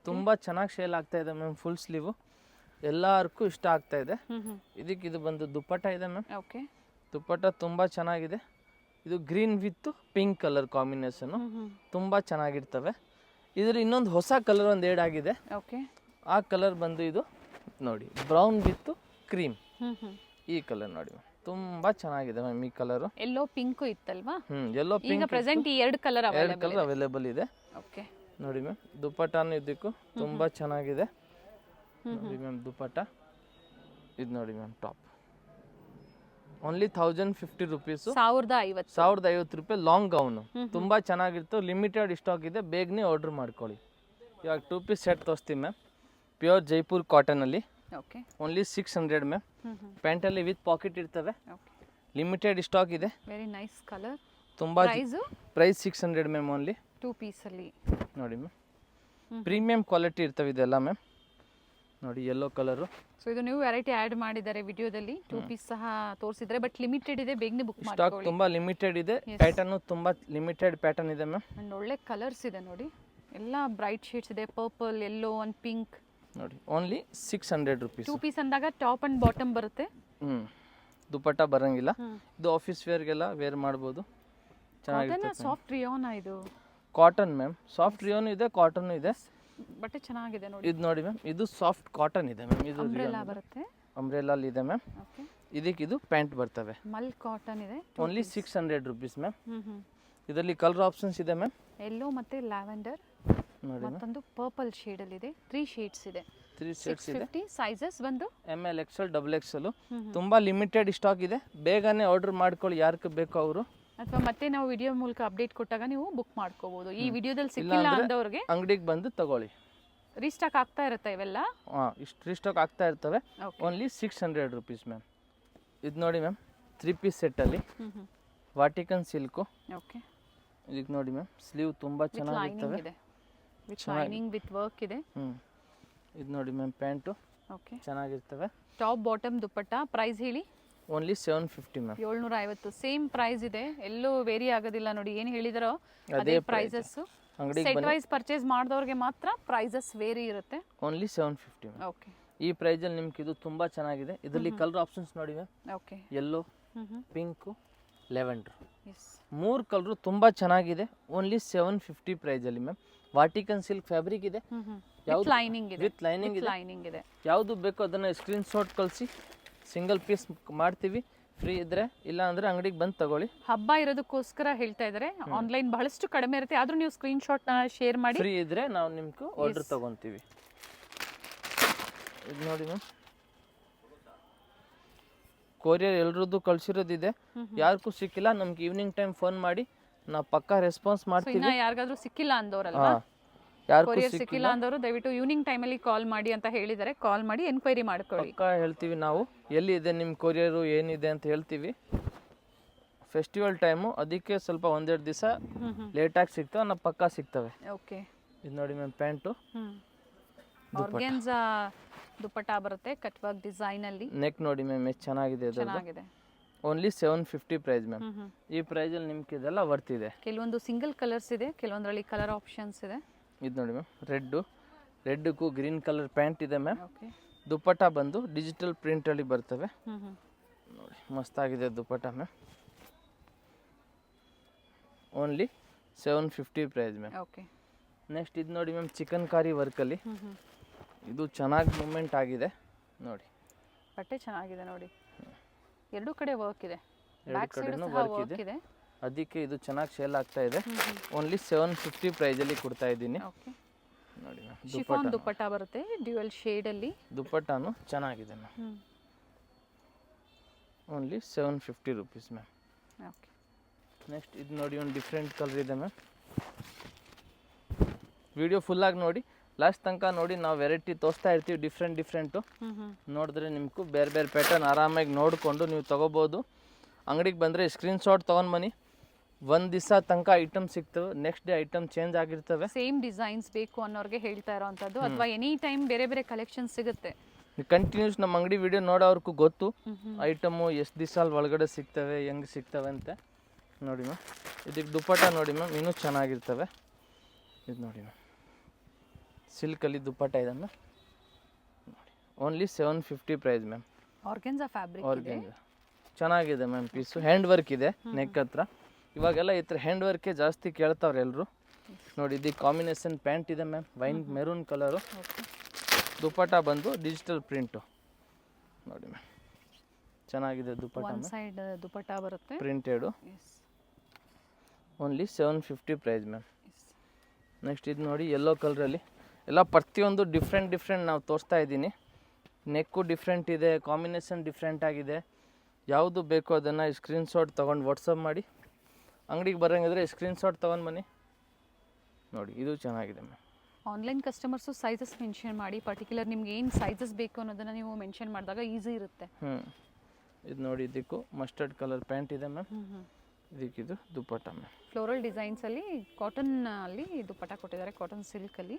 ತುಂಬಾ ಚೆನ್ನಾಗಿ ಸೇಲ್ ಆಗ್ತಾ ಇದೆ ಮ್ಯಾಮ್. ಫುಲ್ ಸ್ಲೀವು ಎಲ್ಲರಿಗೂ ಇಷ್ಟ ಆಗ್ತಾ ಇದೆ. ಇದಕ್ಕೆ ಇದು ಬಂದು ದುಪ್ಪಟ್ಟ ಇದೆ ಮ್ಯಾಮ್. ಓಕೆ, ದುಪ್ಪಟ್ಟ ತುಂಬ ಚೆನ್ನಾಗಿದೆ. ಇದು green with pink colour combination ತುಂಬ ಚೆನ್ನಾಗಿರ್ತವೆ. ಇದ್ರ ಇನ್ನೊಂದು ಹೊಸ ಕಲರ್ ಒಂದು ಏಡ್ ಆಗಿದೆ. ಓಕೆ. ಆ ಕಲರ್ ಬಂದು ಇದು ನೋಡಿ ಬ್ರೌನ್ ವಿತ್ ಕ್ರೀಮ್. ಈ ಕಲರ್ ನೋಡಿ ತುಂಬ ಚೆನ್ನಾಗಿದೆ ಮ್ಯಾಮ್. ಈ ಕಲರು ಎಲ್ಲೋ ಪಿಂಕು ಇತ್ತಲ್ವಾ? ಎಲ್ಲೋ ಈಗ ಪಿಂಕ್ ಪ್ರೆಸೆಂಟ್ ಈ ಎರಡು ಕಲರ್ ಅವೈಲೇಬಲ್ ಇದೆ. ಓಕೆ. ನೋಡಿ ಮ್ಯಾಮ್ ದುಪ್ಪಟ್ಟಾನು ಇದಕ್ಕೂ ತುಂಬ ಚೆನ್ನಾಗಿದೆ. ನೋಡಿ ಮ್ಯಾಮ್ ದುಪ್ಪಟ್ಟ ಇದು ನೋಡಿ ಮ್ಯಾಮ್ ಟಾಪ್ ಓನ್ಲಿ 1050 ರುಪೀಸು. 1050 ರೂಪಾಯಿ ಲಾಂಗ್ ಗೌನು. ತುಂಬ ಚೆನ್ನಾಗಿತ್ತು. ಲಿಮಿಟೆಡ್ ಸ್ಟಾಕ್ ಇದೆ, ಬೇಗನೆ ಆರ್ಡರ್ ಮಾಡ್ಕೊಳ್ಳಿ. ಇವಾಗ 2 ಪೀಸ್ ಸೆಟ್ ತೋರಿಸ್ತೀವಿ ಮ್ಯಾಮ್. ಪ್ಯೂರ್ ಜೈಪುರ್ ಕಾಟನಲ್ಲಿ ಓಕೆ. Only 600 ma'am. ಪ್ಯಾಂಟಲ್ಲಿ ವಿತ್ ಪಾಕೆಟ್ ಇರ್ತವೆ. ಲಿಮಿಟೆಡ್ ಸ್ಟಾಕ್ ಇದೆ. Very nice colour. ತುಂಬ ಪ್ರೈಸ್ 600 ಮ್ಯಾಮ್ ಓನ್ಲಿ. 2 ಪೀಸಲ್ಲಿ ನೋಡಿ ಮ್ಯಾಮ್ ಪ್ರೀಮಿಯಂ ಕ್ವಾಲಿಟಿ ಇರ್ತವೆ ಇದೆಲ್ಲ ಮ್ಯಾಮ್. ನೋಡಿ ಯೆಲ್ಲೋ ಕಲರು. ಸೊ ಇದು ನೀವು ವೆರೈಟಿ ಆ್ಯಡ್ ಮಾಡಿದ್ದಾರೆ ವಿಡಿಯೋದಲ್ಲಿ. 2 ಪೀಸ್ ಸಹ ತೋರಿಸಿದ್ರೆ, ಬಟ್ ಲಿಮಿಟೆಡ್ ಇದೆ, ಬೇಗನೆ ಬುಕ್ ಸ್ಟಾಕ್ ಮಾಡ್ಕೊಳ್ಳಿ. ತುಂಬ ಲಿಮಿಟೆಡ್ ಇದೆ. ಪ್ಯಾಟರ್ನು ತುಂಬ ಲಿಮಿಟೆಡ್ ಪ್ಯಾಟರ್ನ್ ಇದೆ ಮ್ಯಾಮ್. ಅಂಡ್ ಒಳ್ಳೆ ಕಲರ್ಸ್ ಇದೆ ನೋಡಿ, ಎಲ್ಲ ಬ್ರೈಟ್ ಶೇಡ್ಸ್ ಇದೆ. Purple, yellow and pink. ನೋಡಿ ಓನ್ಲಿ 600 ರುಪೀಸ್. 2 ಪೀಸ್ ಅಂದಾಗ ಟಾಪ್ ಅಂಡ್ ಬಾಟಮ್ ಬರುತ್ತೆ. ದುಪ್ಪಟ್ಟ ಬರಂಗಿಲ್ಲ. ಇದು ಆಫೀಸ್ ವೇರ್ಗೆಲ್ಲ ವೇರ್ ಮಾಡ್ಬೋದು. ಚೆನ್ನಾಗಿರುತ್ತೆ. ಸಾಫ್ಟ್ ರಿಯೋನ್ ಇದು ಕಾಟನ್ ಮ್ಯಾಮ್. ಸಾಫ್ಟ್ ರಿಯೋನ್ ಇದೆ, ಕಾಟನ್ ಇದೆ. ಬಟ್ಟೆ ಚೆನ್ನಾಗಿದೆ ನೋಡಿ. ಇದು ನೋಡಿ ಮ್ಯಾಮ್ ಇದು ಸಾಫ್ಟ್ ಕಾಟನ್ ಇದೆ ಮ್ಯಾಮ್. ಇದು ಅಂಬ್ರೆಲಾ ಬರುತ್ತೆ. ಅಂಬ್ರೆಲಾ ಇದೆ ಮ್ಯಾಮ್. ಓಕೆ. ಇದಕ್ಕೆ ಇದು ಪ್ಯಾಂಟ್ ಬರ್ತವೆ. ಮಲ್ ಕಾಟನ್ ಇದೆ. Only 600 rupees ma'am. ಇದರಲ್ಲಿ ಕಲರ್ ಆಪ್ಷನ್ಸ್ ಇದೆ ಮ್ಯಾಮ್. ಯೆಲ್ಲೋ ಮತ್ತೆ ಲ್ಯಾವೆಂಡರ್, ನೋಡಿ ಮತ್ತೊಂದು ಪರ್ಪಲ್ ಶೇಡ್ ಅಲ್ಲಿ ಇದೆ. 3 ಶೇಡ್ಸ್ ಇದೆ. 3 ಶೇಡ್ಸ್ ಇದೆ. 50 ಸೈಜಸ್ ಬಂದು ML XL XXL. ತುಂಬಾ ಲಿಮಿಟೆಡ್ ಸ್ಟಾಕ್ ಇದೆ, ಬೇಗನೆ ಆರ್ಡರ್ ಮಾಡ್ಕೊಳ್ಳಿ ಯಾರಿಗೆ ಬೇಕೋ ಅವರು. ಅಥವಾ ಮತ್ತೆ ನಾವು ವಿಡಿಯೋ ಮೂಲಕ ಅಪ್ಡೇಟ್ ಕೊಟ್ಟಾಗ ನೀವು ಬುಕ್ ಮಾಡ್ಕೋಬಹುದು. ಈ ವಿಡಿಯೋದಲ್ಲಿ ಸಿಕ್ಕಿಲ್ಲ ಅಂದವ್ರಿಗೆ ಅಂಗಡಿಗೆ ಬಂದು ತಗೊಳ್ಳಿ. ರೀಸ್ಟಾಕ್ ಆಗ್ತಾ ಇರುತ್ತೆ ಇವೆಲ್ಲ. ಇಷ್ಟು ರೀಸ್ಟಾಕ್ ಆಗ್ತಾ ಇರ್ತವೆ. Only 600 rupees ma'am. ಇದು ನೋಡಿ ಮ್ಯಾಮ್ 3 ಪೀಸ್ ಸೆಟ್ಟಲ್ಲಿ ವಾಟಿಕನ್ ಸಿಲ್ಕು. ಓಕೆ. ಇದಕ್ಕೆ ನೋಡಿ ಮ್ಯಾಮ್ ಸ್ಲೀವ್ ತುಂಬ ಚೆನ್ನಾಗಿರ್ತವೆ. ವಿತ್ ಲೈನಿಂಗ್ ವಿತ್ ವರ್ಕ್ ಇದೆ. ಇದು ನೋಡಿ ಮ್ಯಾಮ್ ಪ್ಯಾಂಟು ಓಕೆ ಚೆನ್ನಾಗಿರ್ತವೆ. Top bottom dupatta. ಪ್ರೈಸ್ ಹೇಳಿ. Only 750 ma'am. 750. ಸೇಮ್ ಪ್ರೈಸ್ ಇದೆ, ಎಲ್ಲೂ ವೇರಿ ಆಗೋದಿಲ್ಲ ನೋಡಿ. ಏನು ಹೇಳಿದಾರೋ ಅದೇ ಪ್ರೈಸಸ್. ಸೆಟ್ ವೈಸ್ ಪರ್ಚೇಸ್ ಮಾಡಿದವ್ರಿಗೆ ಮಾತ್ರ ಪ್ರೈಸಸ್ ವೇರಿ ಇರುತ್ತೆ. Only 750 ma'am. ಓಕೆ. ಈ ಪ್ರೈಸಲ್ಲಿ ನಿಮ್ಗೆ ಇದು ತುಂಬ ಚೆನ್ನಾಗಿದೆ. ಇದರಲ್ಲಿ ಕಲರ್ ಆಪ್ಷನ್ಸ್ ನೋಡಿ ma'am. Okay. Yellow, pink, lavender, yes 3 colour ತುಂಬ ಚೆನ್ನಾಗಿದೆ. ಓನ್ಲಿ 750 ಪ್ರೈಸಲ್ಲಿ ಮ್ಯಾಮ್. ವಾಟಿಕನ್ ಸಿಲ್ಕ್ ಫ್ಯಾಬ್ರಿಕ್ ಇದೆ. ವಿತ್ ಲೈನಿಂಗ್ ಇದೆ. ವಿತ್ ಲೈನಿಂಗ್ ಇದೆ. ಲೈನಿಂಗ್ ಇದೆ. ಯಾವುದು ಬೇಕೋ ಅದನ್ನು ಸ್ಕ್ರೀನ್ ಶಾಟ್ ಕಳಿಸಿ, ಸಿಂಗಲ್ ಪೀಸ್ ಮಾಡ್ತೀವಿ. ಫ್ರೀ ಇದ್ರೆ, ಇಲ್ಲ ಅಂದ್ರೆ ಅಂಗಡಿಗೆ ಬಂದು ತಗೊಳ್ಳಿ. ಹಬ್ಬ ಇರೋದಕ್ಕೋಸ್ಕರ ಹೇಳ್ತಾ ಇದ್ದಾರೆ. ಆನ್ಲೈನ್ ಬಹಳಷ್ಟು ಕಡಿಮೆ ಇರುತ್ತೆ, ಆದ್ರೂ ನೀವು ಸ್ಕ್ರೀನ್ ಶಾಟ್ ಶೇರ್ ಮಾಡಿ. ಫ್ರೀ ಇದ್ರೆ ನಾವು ನಿಮ್ಗೆ ಆರ್ಡರ್ ತಗೊಂತೀವಿ. ಇದು ನೋಡಿ ಮ್ಯಾಮ್ ಕೊರಿಯರ್ ಎಲ್ರದ್ದು ಕಳ್ಸಿರೋದಿದೆ. ಯಾರಿಗೂ ಸಿಕ್ಕಿಲ್ಲ ನಮ್ಗೆ ಈವ್ನಿಂಗ್ ಟೈಮ್ ಫೋನ್ ಮಾಡಿ, ನಾವು ಪಕ್ಕಾ ರೆಸ್ಪಾನ್ಸ್ ಮಾಡ್ತೀವಿ. ಯಾರಿಗಾದ್ರೂ ಸಿಕ್ಕಿಲ್ಲ ಅಂದವ್ರಲ್ವಾ, ಕೊರಿಯರ್ ಸಿಕ್ಕಿಲ್ಲ ಅಂದವರು ದಯವಿಟ್ಟು ಈವ್ನಿಂಗ್ ಟೈಮಲ್ಲಿ ಕಾಲ್ ಮಾಡಿ ಅಂತ ಹೇಳಿದ್ದಾರೆ. ಕಾಲ್ ಮಾಡಿ ಎನ್ಕ್ವೈರಿ ಮಾಡ್ಕೊಳ್ಳಿ. ಪಕ್ಕಾ ಹೇಳ್ತೀವಿ ನಾವು ಎಲ್ಲಿ ಇದೆ ನಿಮ್ಮ ಕೊರಿಯರು ಏನಿದೆ ಅಂತ ಹೇಳ್ತೀವಿ. ಫೆಸ್ಟಿವಲ್ ಟೈಮು, ಅದಕ್ಕೆ ಸ್ವಲ್ಪ 1-2 ದಿವಸ ಲೇಟಾಗಿ ಸಿಗ್ತವೆ, ನಾವು ಪಕ್ಕಾ ಸಿಗ್ತವೆ. ಓಕೆ. ಇದು ನೋಡಿ ಮ್ಯಾಮ್ ಪ್ಯಾಂಟು. ಆರ್ಗೆನ್ಜಾ ದುಪ್ಪಟ್ಟ ಬರುತ್ತೆ, ಕಟ್ ವರ್ಕ್ ಡಿಸೈನ್ ಅಲ್ಲಿ. ನೆಕ್ ನೋಡಿ ಮ್ಯಾಮ್ ಎಷ್ಟು ಚೆನ್ನಾಗಿದೆ. ಚೆನ್ನಾಗಿದೆ. Only 750 price ma'am. ಈ ಪ್ರೈಸಲ್ಲಿ ನಿಮ್ಗೆ ಇದೆಲ್ಲ ವರ್ತಿದೆ. ಕೆಲವೊಂದು ಸಿಂಗಲ್ ಕಲರ್ಸ್ ಇದೆ, ಕೆಲವೊಂದರಲ್ಲಿ ಕಲರ್ ಆಪ್ಷನ್ಸ್ ಇದೆ. ಇದು ನೋಡಿ ಮ್ಯಾಮ್ ರೆಡ್ಗೂ ಗ್ರೀನ್ ಕಲರ್ ಪ್ಯಾಂಟ್ ಇದೆ ಮ್ಯಾಮ್. ಓಕೆ. ದುಪ್ಪಟ್ಟ ಬಂದು ಡಿಜಿಟಲ್ ಪ್ರಿಂಟಲ್ಲಿ ಬರ್ತವೆ. ನೋಡಿ ಮಸ್ತಾಗಿದೆ dupatta ma'am. Only 750 price ma'am. Okay. Next ಇದು ನೋಡಿ ಮ್ಯಾಮ್ ಚಿಕನ್ ಕಾರಿ ವರ್ಕಲ್ಲಿ. ಇದು ಚೆನ್ನಾಗಿ ಮೂಮೆಂಟ್ ಆಗಿದೆ ನೋಡಿ. ಬಟ್ಟೆ ಚೆನ್ನಾಗಿದೆ ನೋಡಿ, ಎರಡೂ ಕಡೆ ವರ್ಕ್ ಇದೆ. ಎರಡು ಕಡೆನೂ ವರ್ಕ್ ಇದೆ, ಅದಕ್ಕೆ ಇದು ಚೆನ್ನಾಗಿ ಸೇಲ್ ಆಗ್ತಾ ಇದೆ. ಓನ್ಲಿ 750 ಪ್ರೈಸಲ್ಲಿ ಕೊಡ್ತಾ ಇದ್ದೀನಿ. ಓಕೆ. ನೋಡಿ ಮ್ಯಾಮ್ ಶಿಫಾನ್ ದುಪ್ಪಟ್ಟ ಬರುತ್ತೆ ಡ್ಯುಯಲ್ ಶೇಡ್ ಅಲ್ಲಿ. ದುಪ್ಪಟ್ಟನು ಚೆನ್ನಾಗಿದೆ ma'am. Only 750 rupees ma'am. Okay. Next ಇದು ನೋಡಿ ಒಂದು ಡಿಫ್ರೆಂಟ್ ಕಲರ್ ಇದೆ ಮ್ಯಾಮ್. ವಿಡಿಯೋ ಫುಲ್ಲಾಗಿ ನೋಡಿ, ಲಾಸ್ಟ್ ತನಕ ನೋಡಿ. ನಾವು ವೆರೈಟಿ ತೋರಿಸ್ತಾ ಇರ್ತೀವಿ ಡಿಫ್ರೆಂಟು. ನೋಡಿದ್ರೆ ನಿಮ್ಗೂ ಬೇರೆ ಬೇರೆ ಪ್ಯಾಟರ್ನ್ ಆರಾಮಾಗಿ ನೋಡಿಕೊಂಡು ನೀವು ತೊಗೋಬೋದು. ಅಂಗಡಿಗೆ ಬಂದರೆ ಸ್ಕ್ರೀನ್ ಶಾಟ್ ತೊಗೊಂಡು ಬನ್ನಿ. 1 ದಿವಸ ತನಕ ಐಟಮ್ ಸಿಗ್ತವೆ, ನೆಕ್ಸ್ಟ್ ಡೇ ಐಟಮ್ ಚೇಂಜ್ ಆಗಿರ್ತವೆ. ಸೇಮ್ ಡಿಸೈನ್ಸ್ ಬೇಕು ಅನ್ನೋರಿಗೆ ಹೇಳ್ತಾ ಇರೋವಂಥದ್ದು, ಅಥವಾ ಎನಿ ಟೈಮ್ ಬೇರೆ ಬೇರೆ ಕಲೆಕ್ಷನ್ ಸಿಗುತ್ತೆ. ಕಂಟಿನ್ಯೂಸ್ ನಮ್ಮ ಅಂಗಡಿ ವಿಡಿಯೋ ನೋಡೋರ್ಗೂ ಗೊತ್ತು ಐಟಮು ಎಷ್ಟು ದಿವಸ ಅಲ್ಲಿ ಒಳಗಡೆ ಸಿಗ್ತವೆ, ಹೆಂಗೆ ಸಿಗ್ತವೆ ಅಂತ. ನೋಡಿ ಮ್ಯಾಮ್ ಇದಕ್ಕೆ ದುಪ್ಪಟ್ಟ ನೋಡಿ ಮ್ಯಾಮ್, ಇನ್ನೂ ಚೆನ್ನಾಗಿರ್ತವೆ. ಇದು ನೋಡಿ ಮ್ಯಾಮ್ ಸಿಲ್ಕಲ್ಲಿ ದುಪ್ಪಟ್ಟ ಇದೆ ಮ್ಯಾಮ್. ನೋಡಿ ಓನ್ಲಿ 750 ಪ್ರೈಸ್ ಮ್ಯಾಮ್. ಆರ್ಗೆನ್ಜಾ ಫ್ಯಾಬ್ರಿಕ್ ಇದೆ, ಚೆನ್ನಾಗಿದೆ ಮ್ಯಾಮ್ ಪೀಸು. ಹ್ಯಾಂಡ್ ವರ್ಕ್ ಇದೆ ನೆಕ್ ಹತ್ರ. ಇವಾಗೆಲ್ಲ ಈ ಥರ ಹ್ಯಾಂಡ್ ವರ್ಕೇ ಜಾಸ್ತಿ ಕೇಳ್ತಾವ್ರೆ ಎಲ್ಲರೂ. ನೋಡಿ ಇದು ಕಾಂಬಿನೇಷನ್ ಪ್ಯಾಂಟ್ ಇದೆ ma'am, wine maroon colour. Dupatta ಬಂದು ಡಿಜಿಟಲ್ ಪ್ರಿಂಟು ನೋಡಿ ಮ್ಯಾಮ್, ಚೆನ್ನಾಗಿದೆ ದುಪಟ್ಟ. ಒನ್ ಸೈಡ್ ದುಪಟ್ಟ ಬರುತ್ತೆ, printed. Only 750 price ma'am. Next ಇದು ನೋಡಿ ಯೆಲ್ಲೋ ಕಲರಲ್ಲಿ, ಎಲ್ಲ ಪ್ರತಿಯೊಂದು ಡಿಫ್ರೆಂಟ್ ನಾವು ತೋರಿಸ್ತಾ ಇದ್ದೀನಿ. ನೆಕ್ಕು ಡಿಫ್ರೆಂಟ್ ಇದೆ, ಕಾಂಬಿನೇಷನ್ ಡಿಫ್ರೆಂಟ್ ಆಗಿದೆ. ಯಾವುದು ಬೇಕೋ ಅದನ್ನು ಸ್ಕ್ರೀನ್ಶಾಟ್ ತೊಗೊಂಡು ವಾಟ್ಸಪ್ ಮಾಡಿ. ಅಂಗಡಿಗೆ ಬರೋಂಗಿದ್ರೆ ಸ್ಕ್ರೀನ್ಶಾಟ್ ತೊಗೊಂಡು ಬನ್ನಿ. ನೋಡಿ ಇದು ಚೆನ್ನಾಗಿದೆ ma'am. Online customers sizes mention ಮಾಡಿ, ಪರ್ಟಿಕ್ಯುಲರ್ ನಿಮ್ಗೆ ಏನು ಸೈಜಸ್ ಬೇಕು ಅನ್ನೋದನ್ನು ನೀವು ಮೆನ್ಷನ್ ಮಾಡಿದಾಗ ಈಸಿ ಇರುತ್ತೆ. ಇದು ನೋಡಿ, ಇದಕ್ಕೂ ಮಸ್ಟರ್ಡ್ ಕಲರ್ ಪ್ಯಾಂಟ್ ಇದೆ ಮ್ಯಾಮ್. ಇದಕ್ಕಿದು ದುಪಟ್ಟ ಮ್ಯಾಮ್. ಫ್ಲೋರಲ್ ಡಿಸೈನ್ಸಲ್ಲಿ ಕಾಟನ್ ಅಲ್ಲಿ ದುಪಟ್ಟ ಕೊಟ್ಟಿದ್ದಾರೆ, ಕಾಟನ್ ಸಿಲ್ಕಲ್ಲಿ.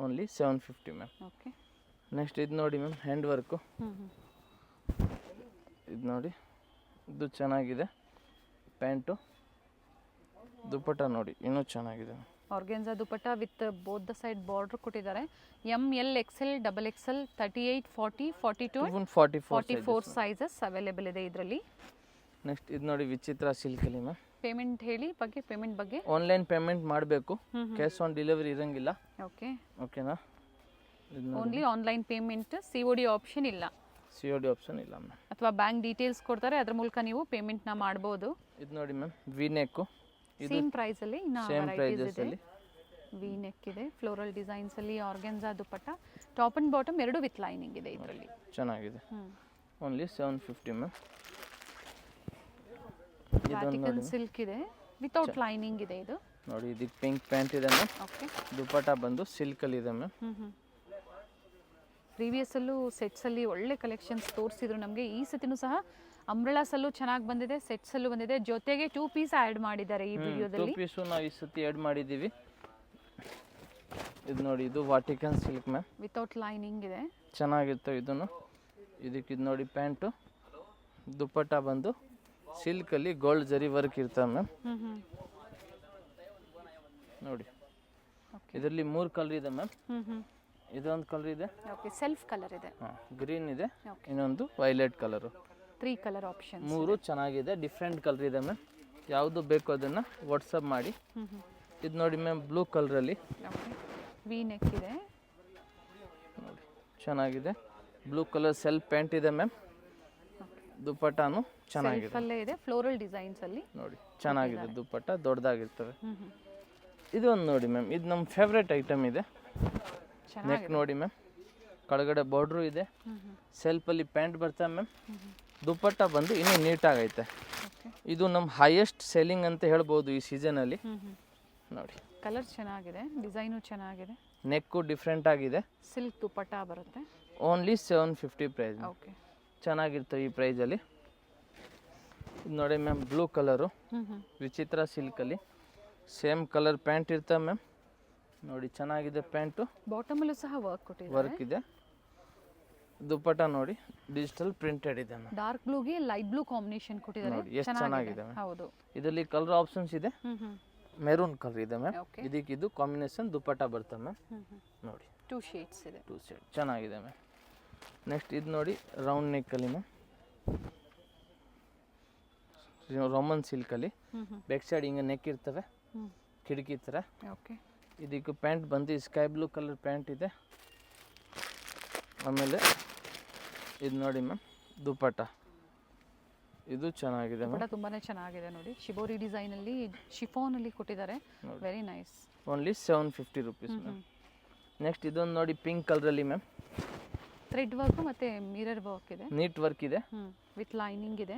Only 750 ma'am. ಓಕೆ. ನೆಕ್ಸ್ಟ್ ಇದು ನೋಡಿ ಮ್ಯಾಮ್, ಹ್ಯಾಂಡ್ ವರ್ಕು. ಇದು ನೋಡಿ, ಇದು ಚೆನ್ನಾಗಿದೆ ಪ್ಯಾಂಟು. ದುಪಟ್ಟ ನೋಡಿ ಇನ್ನೂ ಚೆನ್ನಾಗಿದೆ. Organza dupatta with both the side border ಕೊಟ್ಟಿದ್ದಾರೆ. ML XL XXL 38 40 42 44 sizes available ಇದೆ ಇದರಲ್ಲಿ. ನೆಕ್ಸ್ಟ್ ಇದು ನೋಡಿ, ವಿಚಿತ್ರ ಸಿಲ್ಕಲ್ಲಿ ಮ್ಯಾಮ್. ಪೇಮೆಂಟ್ ಹೇಳಿ ಬಗ್ಗೆ, ಪೇಮೆಂಟ್ ಬಗ್ಗೆ. ಆನ್ಲೈನ್ ಪೇಮೆಂಟ್ ಮಾಡಬೇಕು, ಕ್ಯಾಶ್ ಆನ್ ಡೆಲಿವರಿ ಇರಂಗಿಲ್ಲ. ಓಕೆ, ಓಕೆನಾ? Only online payment, COD option ಇಲ್ಲ. COD ಆಪ್ಷನ್ ಇಲ್ಲ ಮ್ಯಾಮ್. ಅಥವಾ ಬ್ಯಾಂಕ್ ಡೀಟೇಲ್ಸ್ ಕೊಡ್ತಾರೆ, ಅದ್ರ ಮೂಲಕ ನೀವು ಪೇಮೆಂಟ್ನ ಮಾಡ್ಬೋದು. ಇದು ನೋಡಿ ಮ್ಯಾಮ್, ವಿ ನೆಕ್ಕು. ಸೇಮ್ ಪ್ರೈಸಲ್ಲಿ ಸೇಮ್ ಪ್ರೈಸಲ್ಲಿ ವಿ ನೆಕ್ ಇದೆ, ಫ್ಲೋರಲ್ ಡಿಸೈನ್ಸಲ್ಲಿ organza dupatta, top and bottom ಎರಡು ವಿತ್ ಲೈನಿಂಗ್ ಇದೆ ಇದರಲ್ಲಿ. ಚೆನ್ನಾಗಿದೆ. Only 750 ma'am. ವ್ಯಾಟಿಕನ್ ಸಿಲ್ಕ್ ಇದೆ, ವಿತೌಟ್ ಲೈನಿಂಗ್ ಇದೆ ಇದು. ನೋಡಿ ಇದಕ್ಕೆ ಪಿಂಕ್ ಪ್ಯಾಂಟ್ ಇದೆ ಮ್ಯಾಮ್. ಓಕೆ. ದುಪಟ್ಟ ಬಂದು ಸಿಲ್ಕಲ್ಲಿ ಇದೆ ಮ್ಯಾಮ್. ಪ್ರೀವಿಯಸ್ಸಲ್ಲೂ ಸೆಟ್ಸಲ್ಲಿ ಒಳ್ಳೆ ಕಲೆಕ್ಷನ್ಸ್ ತೋರಿಸಿದ್ರು ನಮಗೆ. ಈ ಸತಿನೂ ಸಹ ಅಂಬ್ರೆಲಾಸಲ್ಲೂ ಚೆನ್ನಾಗಿ ಬಂದಿದೆ, ಸೆಟ್ಸಲ್ಲೂ ಬಂದಿದೆ. ಜೊತೆಗೆ 2 ಪೀಸ್ ಆ್ಯಡ್ ಮಾಡಿದ್ದಾರೆ ಈ ವಿಡಿಯೋದಲ್ಲಿ. 2 ಪೀಸು ನಾವು ಈ ಸತಿ ಆ್ಯಡ್ ಮಾಡಿದ್ದೀವಿ. ಇದು ನೋಡಿ, ಇದು ವಾಟಿಕನ್ ಸಿಲ್ಕ್ ಮ್ಯಾಮ್, ವಿತೌಟ್ ಲೈನಿಂಗ್ ಇದೆ. ಚೆನ್ನಾಗಿರ್ತವೆ ಇದನ್ನು. ಇದಕ್ಕೆ ಇದು ನೋಡಿ ಪ್ಯಾಂಟು. ದುಪಟ್ಟ ಬಂದು ಸಿಲ್ಕಲ್ಲಿ ಗೋಲ್ಡ್ ಜರಿ ವರ್ಕ್ ಇರ್ತವೆ ಮ್ಯಾಮ್. ನೋಡಿ ಇದರಲ್ಲಿ 3 ಕಲರ್ ಇದೆ ಮ್ಯಾಮ್. ಇದೊಂದು ಕಲರ್ ಇದೆ, ಓಕೆ, ಸೆಲ್ಫ್ ಕಲರ್ ಇದೆ. ಗ್ರೀನ್ ಇದೆ, ಇನ್ನೊಂದು ವೈಲೆಟ್ ಕಲರು. 3 colour option. 3 ಚೆನ್ನಾಗಿದೆ, ಡಿಫ್ರೆಂಟ್ ಕಲರ್ ಇದೆ ಮ್ಯಾಮ್. ಯಾವುದು ಬೇಕು ಅದನ್ನು ವಾಟ್ಸಪ್ ಮಾಡಿ. ಇದು ನೋಡಿ ಮ್ಯಾಮ್, ಬ್ಲೂ ಕಲರಲ್ಲಿ ವಿ ನೆಕ್ ಇದೆ. ನೋಡಿ ಚೆನ್ನಾಗಿದೆ, ಬ್ಲೂ ಕಲರ್ ಸೆಲ್ಫ್ ಪ್ಯಾಂಟ್ ಇದೆ ಮ್ಯಾಮ್. ದುಪಟ್ಟಾನು ಚೆನ್ನಾಗಿದೆ, ಸೆಲ್ಫಲ್ಲೇ ಇದೆ, ಫ್ಲೋರಲ್ ಡಿಸೈನ್ಸಲ್ಲಿ. ನೋಡಿ ಚೆನ್ನಾಗಿದೆ, ದುಪಟ್ಟ ದೊಡ್ಡದಾಗಿರ್ತವೆ. ಇದು ಒಂದು ನೋಡಿ ಮ್ಯಾಮ್, ಇದು ನಮ್ಮ ಫೇವ್ರೆಟ್ ಐಟಮ್ ಇದೆ. ನೆಕ್ ನೋಡಿ ಮ್ಯಾಮ್, ಕೆಳಗಡೆ ಬಾರ್ಡ್ರು ಇದೆ, ಸೆಲ್ಫಲ್ಲಿ ಪ್ಯಾಂಟ್ ಬರ್ತವೆ ಮ್ಯಾಮ್. ದುಪಟ್ಟ ಬಂದು ಇನ್ನೂ ನೀಟಾಗೈತೆ. ಇದು ನಮ್ಮ ಹೈಯೆಸ್ಟ್ ಸೆಲ್ಲಿಂಗ್ ಅಂತ ಹೇಳ್ಬೋದು ಈ ಸೀಸನಲ್ಲಿ. ನೋಡಿ ಕಲರ್ ಚೆನ್ನಾಗಿದೆ, ಡಿಸೈನು ಚೆನ್ನಾಗಿದೆ, ನೆಕ್ಕು ಡಿಫ್ರೆಂಟ್ ಆಗಿದೆ. ಸಿಲ್ಕ್ ದುಪಟ್ಟ ಬರುತ್ತೆ. Only 750 price. ಓಕೆ, ಚೆನ್ನಾಗಿರ್ತವೆ ಈ ಪ್ರೈಸಲ್ಲಿ. ಇದು ನೋಡಿ ಮ್ಯಾಮ್, ಬ್ಲೂ ಕಲರು, ವಿಚಿತ್ರ ಸಿಲ್ಕಲ್ಲಿ ಸೇಮ್ ಕಲರ್ ಪ್ಯಾಂಟ್ ಇರ್ತವೆ ಮ್ಯಾಮ್. ನೋಡಿ ಚೆನ್ನಾಗಿದೆ ಪ್ಯಾಂಟು. ಬಾಟಮಲ್ಲೂ ಸಹ ವರ್ಕ್ ಇದೆ. ದುಪಟ್ಟ ನೋಡಿ ಡಿಜಿಟಲ್ ಪ್ರಿಂಟೆಡ್ ಇದೆ ಮ್ಯಾಮ್. ಡಾರ್ಕ್ ಬ್ಲೂಗೆ ಲೈಟ್ ಬ್ಲೂ ಕಾಂಬಿನೇಷನ್ ಕೊಟ್ಟಿದ್ದಾರೆ, ನೋಡಿ ಎಷ್ಟು ಚೆನ್ನಾಗಿದೆ ಮ್ಯಾಮ್. ಹೌದು, ಇದರಲ್ಲಿ ಕಲರ್ ಆಪ್ಷನ್ಸ್ ಇದೆ. ಮೆರೂನ್ ಕಲರ್ ಇದೆ ಮ್ಯಾಮ್. ಇದಕ್ಕೆ ಇದು ಕಾಂಬಿನೇಷನ್ ದುಪಟ್ಟ ಬರ್ತದೆ ಮ್ಯಾಮ್. ನೋಡಿ 2 ಶೇಡ್ಸ್ ಇದೆ. 2 ಶೇಡ್ ಚೆನ್ನಾಗಿದೆ ಮ್ಯಾಮ್. ನೆಕ್ಸ್ಟ್ ಇದು ನೋಡಿ, ರೌಂಡ್ ನೆಕ್ಕಲ್ಲಿ ಮ್ಯಾಮ್, ರೋಮನ್ ಸಿಲ್ಕಲ್ಲಿ ಬ್ಯಾಕ್ ಸೈಡ್ ಹಿಂಗೆ ನೆಕ್ ಇರ್ತವೆ, ಕಿಟಕಿ ಥರ. ಓಕೆ. ಇದಕ್ಕೆ ಪ್ಯಾಂಟ್ ಬಂದು ಸ್ಕೈ ಬ್ಲೂ ಕಲರ್ ಪ್ಯಾಂಟ್ ಇದೆ. ಆಮೇಲೆ ಇದು ನೋಡಿ ಮ್ಯಾಮ್, ದುಪಟ್ಟ ಇದು ಚೆನ್ನಾಗಿದೆ ಮ್ಯಾಮ್. ತುಂಬಾನೇ ಚೆನ್ನಾಗಿದೆ ನೋಡಿ, ಶಿಬೋರಿ ಡಿಸೈನಲ್ಲಿ ಶಿಫಾನಲ್ಲಿ ಕೊಟ್ಟಿದ್ದಾರೆ, very nice. Only 750 rupees ma'am. Next ಇದೊಂದು ನೋಡಿ, ಪಿಂಕ್ ಕಲರಲ್ಲಿ ಮ್ಯಾಮ್, ಥ್ರೆಡ್ ವರ್ಕ್ ಮತ್ತೆ ಮಿರರ್ ವರ್ಕ್ ಇದೆ, ನೀಟ್ ವರ್ಕ್ ಇದೆ, ವಿತ್ ಲೈನಿಂಗ್ ಇದೆ.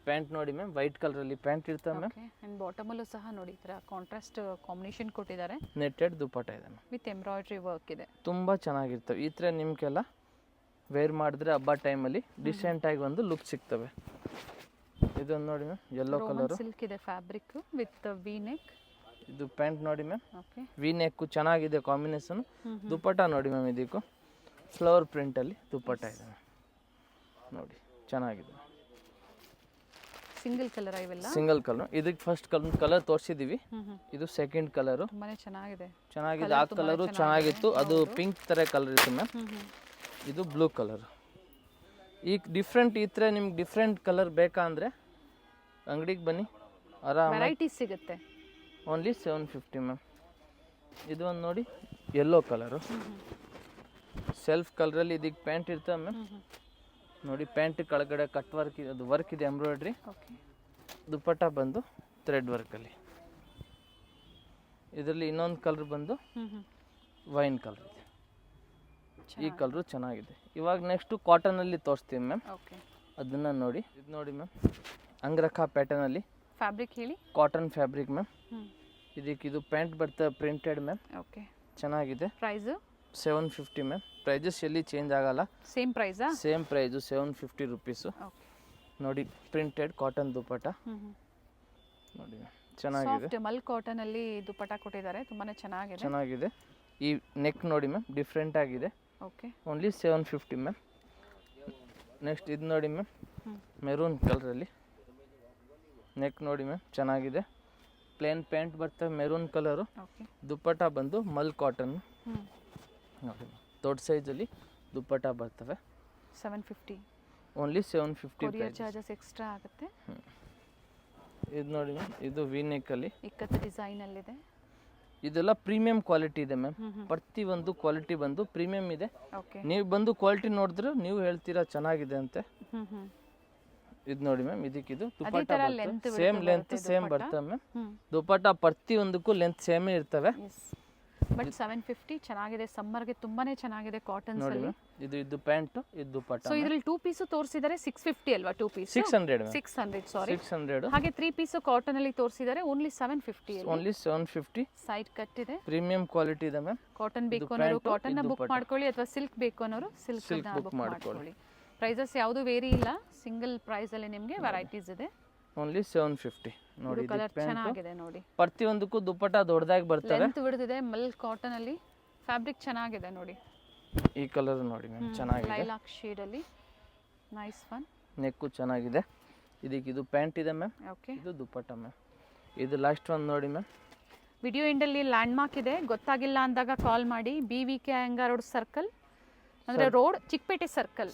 ಪ್ಯಾಂಟ್ ನೋಡಿ ಮ್ಯಾಮ್, ವೈಟ್ ಕಲರಲ್ಲಿ ಪ್ಯಾಂಟ್ ಇರ್ತವೆ ಮ್ಯಾಮ್. ಅಂಡ್ ಬಾಟಮಲ್ಲೂ ಸಹ ನೋಡಿ ಈ ಥರ ಕಾಂಟ್ರಾಸ್ಟ್ ಕಾಂಬಿನೇಷನ್ ಕೊಟ್ಟಿದ್ದಾರೆ. ನೆಟ್ಟೆಡ್ ದುಪಟ್ಟ ಇದೆ ಮ್ಯಾಮ್, ವಿತ್ ಎಂಬ್ರಾಯ್ಡ್ರಿ ವರ್ಕ್ ಇದೆ. ತುಂಬ ಚೆನ್ನಾಗಿರ್ತವೆ ಈ ಥರ. ನಿಮಗೆಲ್ಲ ವೇರ್ ಮಾಡಿದ್ರೆ ಹಬ್ಬ ಟೈಮಲ್ಲಿ ಡಿಸೆಂಟಾಗಿ ಒಂದು ಲುಕ್ ಸಿಗ್ತವೆ. ಇದೊಂದು ನೋಡಿ ಮ್ಯಾಮ್, ಯೆಲ್ಲೋ ಕಲರು ಸಿಲ್ಕ್ ಇದೆ, ಫ್ಯಾಬ್ರಿಕ್ ವಿತ್ ವಿ ನೆಕ್. ಇದು ಪ್ಯಾಂಟ್ ನೋಡಿ ಮ್ಯಾಮ್, ಓಕೆ, ವಿ ನೆಕ್ಕು ಚೆನ್ನಾಗಿದೆ ಕಾಂಬಿನೇಷನ್. ದುಪಟ್ಟ ನೋಡಿ ಮ್ಯಾಮ್, ಇದಕ್ಕೂ ಫ್ಲವರ್ ಪ್ರಿಂಟಲ್ಲಿ ದುಪಟ್ಟ ಇದೆ ನೋಡಿ, ಚೆನ್ನಾಗಿದೆ. ಸಿಂಗಲ್ ಕಲರ್ ಇವೆಲ್ಲ, ಸಿಂಗಲ್ ಕಲರ್. ಇದಕ್ಕೆ ಫಸ್ಟ್ ಕಲರ್ ತೋರಿಸಿದ್ದೀವಿ, ಇದು ಸೆಕೆಂಡ್ ಕಲರು. ತುಂಬಾನೇ ಚೆನ್ನಾಗಿದೆ. ಆ ಕಲರು ಚೆನ್ನಾಗಿತ್ತು, ಅದು ಪಿಂಕ್ ಥರ ಕಲರ್ ಇತ್ತು ಮ್ಯಾಮ್. ಇದು ಬ್ಲೂ ಕಲರ್. ಈಗ ಡಿಫ್ರೆಂಟ್ ಈ ಥರ ನಿಮ್ಗೆ ಡಿಫ್ರೆಂಟ್ ಕಲರ್ ಬೇಕಾ ಅಂದರೆ ಅಂಗಡಿಗೆ ಬನ್ನಿ, ಆರಾಮ ವೆರೈಟೀಸ್ ಸಿಗುತ್ತೆ. Only 750 ma'am. ಇದು ಒಂದು ನೋಡಿ ಯೆಲ್ಲೋ ಕಲರು, ಸೆಲ್ಫ್ ಕಲರಲ್ಲಿ ಇದಕ್ಕೆ ಪ್ಯಾಂಟ್ ಇರ್ತವೆ ಮ್ಯಾಮ್. ನೋಡಿ ಪ್ಯಾಂಟ್ ಕೆಳಗಡೆ ಕಟ್ ವರ್ಕ್, ಅದು ವರ್ಕ್ ಇದೆ ಎಂಬ್ರಾಯ್ಡ್ರಿ. ಓಕೆ. ದುಪ್ಪಟ್ಟ ಬಂದು ಥ್ರೆಡ್ ವರ್ಕಲ್ಲಿ. ಇದರಲ್ಲಿ ಇನ್ನೊಂದು ಕಲರ್ ಬಂದು ವೈನ್ ಕಲರ್ ಇದೆ. ಈ ಕಲರು ಚೆನ್ನಾಗಿದೆ. ಇವಾಗ ನೆಕ್ಸ್ಟು ಕಾಟನಲ್ಲಿ ತೋರಿಸ್ತೀವಿ ಮ್ಯಾಮ್. ಓಕೆ. ಅದನ್ನು ನೋಡಿ. ಇದು ನೋಡಿ ಮ್ಯಾಮ್, ಅಂಗರಖಾ ಪ್ಯಾಟರ್ನಲ್ಲಿ ಫ್ಯಾಬ್ರಿಕ್ ಹೇಳಿ. Cotton fabric ma'am. ಇದಕ್ಕೆ ಇದು ಪ್ಯಾಂಟ್ ಬರ್ತದೆ ಪ್ರಿಂಟೆಡ್ ಮ್ಯಾಮ್. ಓಕೆ. ಚೆನ್ನಾಗಿದೆ. Price 750 ma'am. ಪ್ರೈಸಸ್ ಎಲ್ಲಿ ಚೇಂಜ್ ಆಗಲ್ಲ, ಸೇಮ್ ಪ್ರೈಸಾ? Same price 750 rupees. ಓಕೆ. ನೋಡಿ ಪ್ರಿಂಟೆಡ್ ಕಾಟನ್ ದುಪ್ಪಟ್ಟ ನೋಡಿ ಚೆನ್ನಾಗಿದೆ. ಸಾಫ್ಟ್ ಮಲ್ ಕಾಟನ್ ಅಲ್ಲಿ ದುಪ್ಪಟ್ಟ ಕೊಟ್ಟಿದ್ದಾರೆ, ತುಂಬಾನೇ ಚೆನ್ನಾಗಿದೆ. ಚೆನ್ನಾಗಿದೆ. ಈ ನೆಕ್ ನೋಡಿ ಮ್ಯಾಮ್, ಡಿಫ್ರೆಂಟ್ ಆಗಿದೆ. ಓಕೆ. Only 750 ma'am. ನೆಕ್ಸ್ಟ್ ಇದು ನೋಡಿ ಮ್ಯಾಮ್, ಮೆರೂನ್ ಕಲರಲ್ಲಿ ನೆಕ್ ನೋಡಿ ಮ್ಯಾಮ್, ಚೆನ್ನಾಗಿದೆ. ಪ್ಲೇನ್ ಪ್ಯಾಂಟ್ ಬರ್ತವೆ ಮೆರೂನ್ ಕಲರು. ಓಕೆ. ದುಪ್ಪಟ್ಟ ಬಂದು ಮಲ್ ಕಾಟನ್ ನೋಡಿ, ದೊಡ್ಡ ಸೈಜಲ್ಲಿ ದುಪ್ಪಟ್ಟ ಬರ್ತವೆ. 750. ಓನ್ಲಿ 750. ಕೊರಿಯರ್ ಚಾರ್ಜಸ್ ಎಕ್ಸ್ಟ್ರಾ ಆಗುತ್ತೆ. ಇದು ನೋಡಿ ಮ್ಯಾಮ್, ಇದು ವಿ ನೆಕ್ಕಲ್ಲಿ ಇಕ್ಕತ್ತು ಡಿಸೈನ್ ಅಲ್ಲಿದೆ. ಇದೆಲ್ಲ ಪ್ರೀಮಿಯಂ ಕ್ವಾಲಿಟಿ ಇದೆ ಮ್ಯಾಮ್. ಪ್ರತಿ ಒಂದು ಕ್ವಾಲಿಟಿ ಬಂದು ಪ್ರೀಮಿಯಂ ಇದೆ. ಓಕೆ. ನೀವು ಬಂದು ಕ್ವಾಲಿಟಿ ನೋಡಿದ್ರೆ ನೀವು ಹೇಳ್ತೀರಾ ಚೆನ್ನಾಗಿದೆ ಅಂತೆ. ಇದು ನೋಡಿ ಮ್ಯಾಮ್, ಇದಕ್ಕಿದು ದುಪ್ಪಟ್ಟ ಸೇಮ್ ಲೆಂತ್ ಸೇಮ್ ಬರ್ತವೆ ಮ್ಯಾಮ್. ದುಪ್ಪಟ್ಟ ಪ್ರತಿ ಒಂದಕ್ಕೂ ಲೆಂತ್ ಸೇಮೇ ಇರ್ತವೆ. ಬಟ್ 750 ಚೆನ್ನಾಗಿದೆ, ಸಮ್ಮರ್ಗೆ ತುಂಬಾನೇ ಚೆನ್ನಾಗಿದೆ ಕಾಟನ್ಸ್ ಅಲ್ಲಿ. ಇದು ಪ್ಯಾಂಟ್, ಇದು ದುಪ್ಪಟ್ಟ. ಸೊ ಇದರಲ್ಲಿ 2 ಪೀಸ್ ತೋರಿಸಿದ್ದಾರೆ 650 ಅಲ್ವಾ? 2 ಪೀಸ್ 600 ಸಾರಿ 600. ಹಾಗೆ 3 ಪೀಸ್ ಕಾಟನ್ ಅಲ್ಲಿ ತೋರಿಸಿದ್ದಾರೆ ಓನ್ಲಿ 750 ಅಲ್ಲಿ. ಓನ್ಲಿ 750. ಸೈಡ್ ಕಟ್ ಇದೆ, ಪ್ರೀಮಿಯಂ ಕ್ವಾಲಿಟಿ ಇದೆ ಮ್ಯಾಮ್. ಕಾಟನ್ ಬೇಕು ಅನ್ನೋರು ಕಾಟನ್ ನ ಬುಕ್ ಮಾಡ್ಕೊಳ್ಳಿ, ಅಥವಾ ಸಿಲ್ಕ್ ಬೇಕು ಅನ್ನೋರು ಸಿಲ್ಕ್ ನ ಬುಕ್ ಮಾಡ್ಕೊಳ್ಳಿ. ಪ್ರೈಸಸ್ ಯಾವುದು ವೇರಿ ಇಲ್ಲ, ಸಿಂಗಲ್ ಪ್ರೈಸ್ ಅಲ್ಲಿ ನಿಮಗೆ ವೆರೈಟೀಸ್ ಇದೆ. ಓನ್ಲಿ 750. ನೋಡಿ ಕಲರ್ ಚೆನ್ನಾಗಿದೆ ನೋಡಿ. ಪ್ರತಿ ಒಂದಕ್ಕೂ ದುಪ್ಪಟ್ಟ ದೊಡ್ಡದಾಗಿ ಬರ್ತವೆ, ಲೆಂತ್ ಬಿಡ್ತಿದೆ. ಮಲ್ ಕಾಟನ್ ಅಲ್ಲಿ ಫ್ಯಾಬ್ರಿಕ್ ಚೆನ್ನಾಗಿದೆ ನೋಡಿ. ಈ ಕಲರ್ ನೋಡಿ ಮ್ಯಾಮ್, ಚೆನ್ನಾಗಿದೆ. ಲೈಲಾಕ್ ಶೇಡ್ ಅಲ್ಲಿ ನೈಸ್ ಒನ್. ನೆಕ್ಕು ಚೆನ್ನಾಗಿದೆ. ಇದು ಪ್ಯಾಂಟ್ ಇದೆ ಮ್ಯಾಮ್. ಓಕೆ. ಇದು ದುಪ್ಪಟ್ಟ ಮ್ಯಾಮ್. ಇದು ಲಾಸ್ಟ್ ಒಂದು ನೋಡಿ ಮ್ಯಾಮ್. ವಿಡಿಯೋ ಎಂಡಲ್ಲಿ ಲ್ಯಾಂಡ್ ಮಾರ್ಕ್ ಇದೆ, ಗೊತ್ತಾಗಿಲ್ಲ ಅಂದಾಗ ಕಾಲ್ ಮಾಡಿ. BVK ಅಯ್ಯಂಗಾರ್ ರೋಡ್ ಸರ್ಕಲ್, ಅಂದ್ರೆ ರೋಡ್ ಚಿಕ್ಕಪೇಟೆ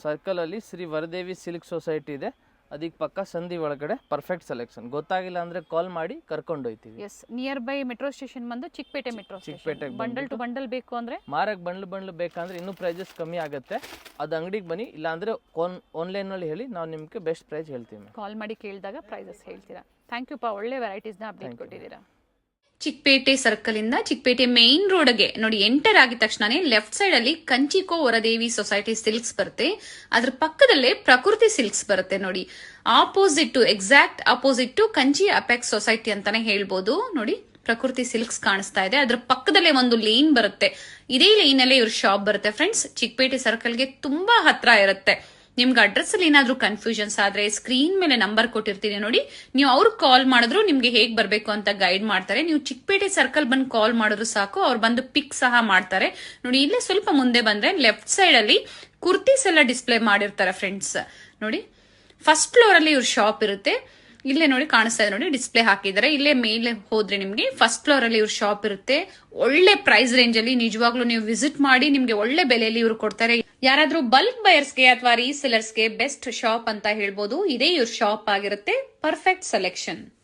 ಸರ್ಕಲ್ ಅಲ್ಲಿ ಶ್ರೀ ವರದೇವಿ ಸಿಲ್ಕ್ ಸೊಸೈಟಿ ಇದೆ. ಅದಕ್ಕೆ ಪಕ್ಕ ಸಂಧಿ ಒಳಗಡೆ ಪರ್ಫೆಕ್ಟ್ ಸೆಲೆಕ್ಷನ್. ಗೊತ್ತಾಗಿಲ್ಲ ಅಂದ್ರೆ ಕಾಲ್ ಮಾಡಿ ಕರ್ಕೊಂಡು ಹೋಗ್ತೀವಿ. Yes, near by metro station ಬಂದು Chickpet metro station. Bundle to bundle ಬೇಕು ಅಂದ್ರೆ, ಮಾರಕ್ ಬಂಡ್ಲು ಬೇಕಂದ್ರೆ ಇನ್ನೂ ಪ್ರೈಸಸ್ ಕಮ್ಮಿ ಆಗುತ್ತೆ. ಅದು ಅಂಗಡಿಗೆ ಬನ್ನಿ, ಇಲ್ಲ ಅಂದ್ರೆ ಆನ್ಲೈನ್ ನಲ್ಲಿ ಹೇಳಿ, ನಾವು ನಿಮ್ಗೆ ಬೆಸ್ಟ್ ಪ್ರೈಸ್ ಹೇಳ್ತೀವಿ. ಕಾಲ್ ಮಾಡಿ ಕೇಳಿದಾಗ ಪ್ರೈಸಸ್ ಹೇಳ್ತೀರಾ. ಥ್ಯಾಂಕ್ ಯು ಪಾ, ಒಳ್ಳೆ ವೆರೈಟೀಸ್ ನ ಅಪ್ಡೇಟ್ ಕೊಟ್ಟಿದ್ದೀರಾ. ಚಿಕ್ಕಪೇಟೆ ಸರ್ಕಲ್ ಇಂದ ಚಿಕ್ಕಪೇಟೆ ಮೇನ್ ರೋಡ್ಗೆ ನೋಡಿ ಎಂಟರ್ ಆಗಿದ ತಕ್ಷಣನೇ ಲೆಫ್ಟ್ ಸೈಡ್ ಅಲ್ಲಿ ಕಂಚಿಕೋ ವರದೇವಿ ಸೊಸೈಟಿ ಸಿಲ್ಕ್ಸ್ ಬರುತ್ತೆ. ಅದ್ರ ಪಕ್ಕದಲ್ಲೇ ಪ್ರಕೃತಿ ಸಿಲ್ಕ್ಸ್ ಬರುತ್ತೆ ನೋಡಿ. Exact opposite to Kanchi apex society ಅಂತಾನೆ ಹೇಳ್ಬೋದು. ನೋಡಿ ಪ್ರಕೃತಿ ಸಿಲ್ಕ್ಸ್ ಕಾಣಿಸ್ತಾ ಇದೆ, ಅದ್ರ ಪಕ್ಕದಲ್ಲೇ ಒಂದು ಲೇನ್ ಬರುತ್ತೆ. ಇದೇ ಲೈನ್ ಅಲ್ಲೇ ಇವ್ರ ಶಾಪ್ ಬರುತ್ತೆ ಫ್ರೆಂಡ್ಸ್. ಚಿಕ್ಕಪೇಟೆ ಸರ್ಕಲ್ಗೆ ತುಂಬಾ ಹತ್ರ ಇರುತ್ತೆ. ನಿಮ್ಗೆ ಅಡ್ರೆಸ್ ಅಲ್ಲಿ ಏನಾದ್ರೂ ಕನ್ಫ್ಯೂಷನ್ಸ್ ಆದ್ರೆ ಸ್ಕ್ರೀನ್ ಮೇಲೆ ನಂಬರ್ ಕೊಟ್ಟಿರ್ತೀನಿ ನೋಡಿ, ನೀವು ಅವ್ರಿಗೆ ಕಾಲ್ ಮಾಡಿದ್ರು ನಿಮ್ಗೆ ಹೇಗ್ ಬರ್ಬೇಕು ಅಂತ ಗೈಡ್ ಮಾಡ್ತಾರೆ. ನೀವು ಚಿಕ್ಕಪೇಟೆ ಸರ್ಕಲ್ ಬಂದು ಕಾಲ್ ಮಾಡಿದ್ರು ಸಾಕು, ಅವ್ರು ಬಂದು ಪಿಕ್ ಸಹ ಮಾಡ್ತಾರೆ ನೋಡಿ. ಇಲ್ಲೇ ಸ್ವಲ್ಪ ಮುಂದೆ ಬಂದ್ರೆ ಲೆಫ್ಟ್ ಸೈಡ್ ಅಲ್ಲಿ ಕುರ್ತೀಸ್ ಎಲ್ಲ ಡಿಸ್ಪ್ಲೇ ಮಾಡಿರ್ತಾರೆ ಫ್ರೆಂಡ್ಸ್ ನೋಡಿ. ಫಸ್ಟ್ ಫ್ಲೋರ್ ಅಲ್ಲಿ ಇವ್ರ ಶಾಪ್ ಇರುತ್ತೆ. ಇಲ್ಲೇ ನೋಡಿ ಕಾಣಿಸ್ತಾ ಇದೆ ನೋಡಿ, ಡಿಸ್ಪ್ಲೇ ಹಾಕಿದ್ದಾರೆ. ಇಲ್ಲೇ ಮೇಲೆ ಹೋದ್ರೆ ನಿಮ್ಗೆ ಫಸ್ಟ್ ಫ್ಲೋರ್ ಅಲ್ಲಿ ಇವ್ರ ಶಾಪ್ ಇರುತ್ತೆ. ಒಳ್ಳೆ ಪ್ರೈಸ್ ರೇಂಜ್ ಅಲ್ಲಿ ನಿಜವಾಗ್ಲೂ ನೀವು ವಿಸಿಟ್ ಮಾಡಿ, ನಿಮ್ಗೆ ಒಳ್ಳೆ ಬೆಲೆಯಲ್ಲಿ ಇವ್ರು ಕೊಡ್ತಾರೆ. ಯಾರಾದ್ರೂ ಬಲ್ಕ್ ಬಯರ್ಸ್ಗೆ ಅಥವಾ ರೀಸೆಲರ್ಸ್ಗೆ ಬೆಸ್ಟ್ ಶಾಪ್ ಅಂತ ಹೇಳ್ಬೋದು. ಇದೇ ಇವ್ರ ಶಾಪ್ ಆಗಿರುತ್ತೆ. Perfect selection.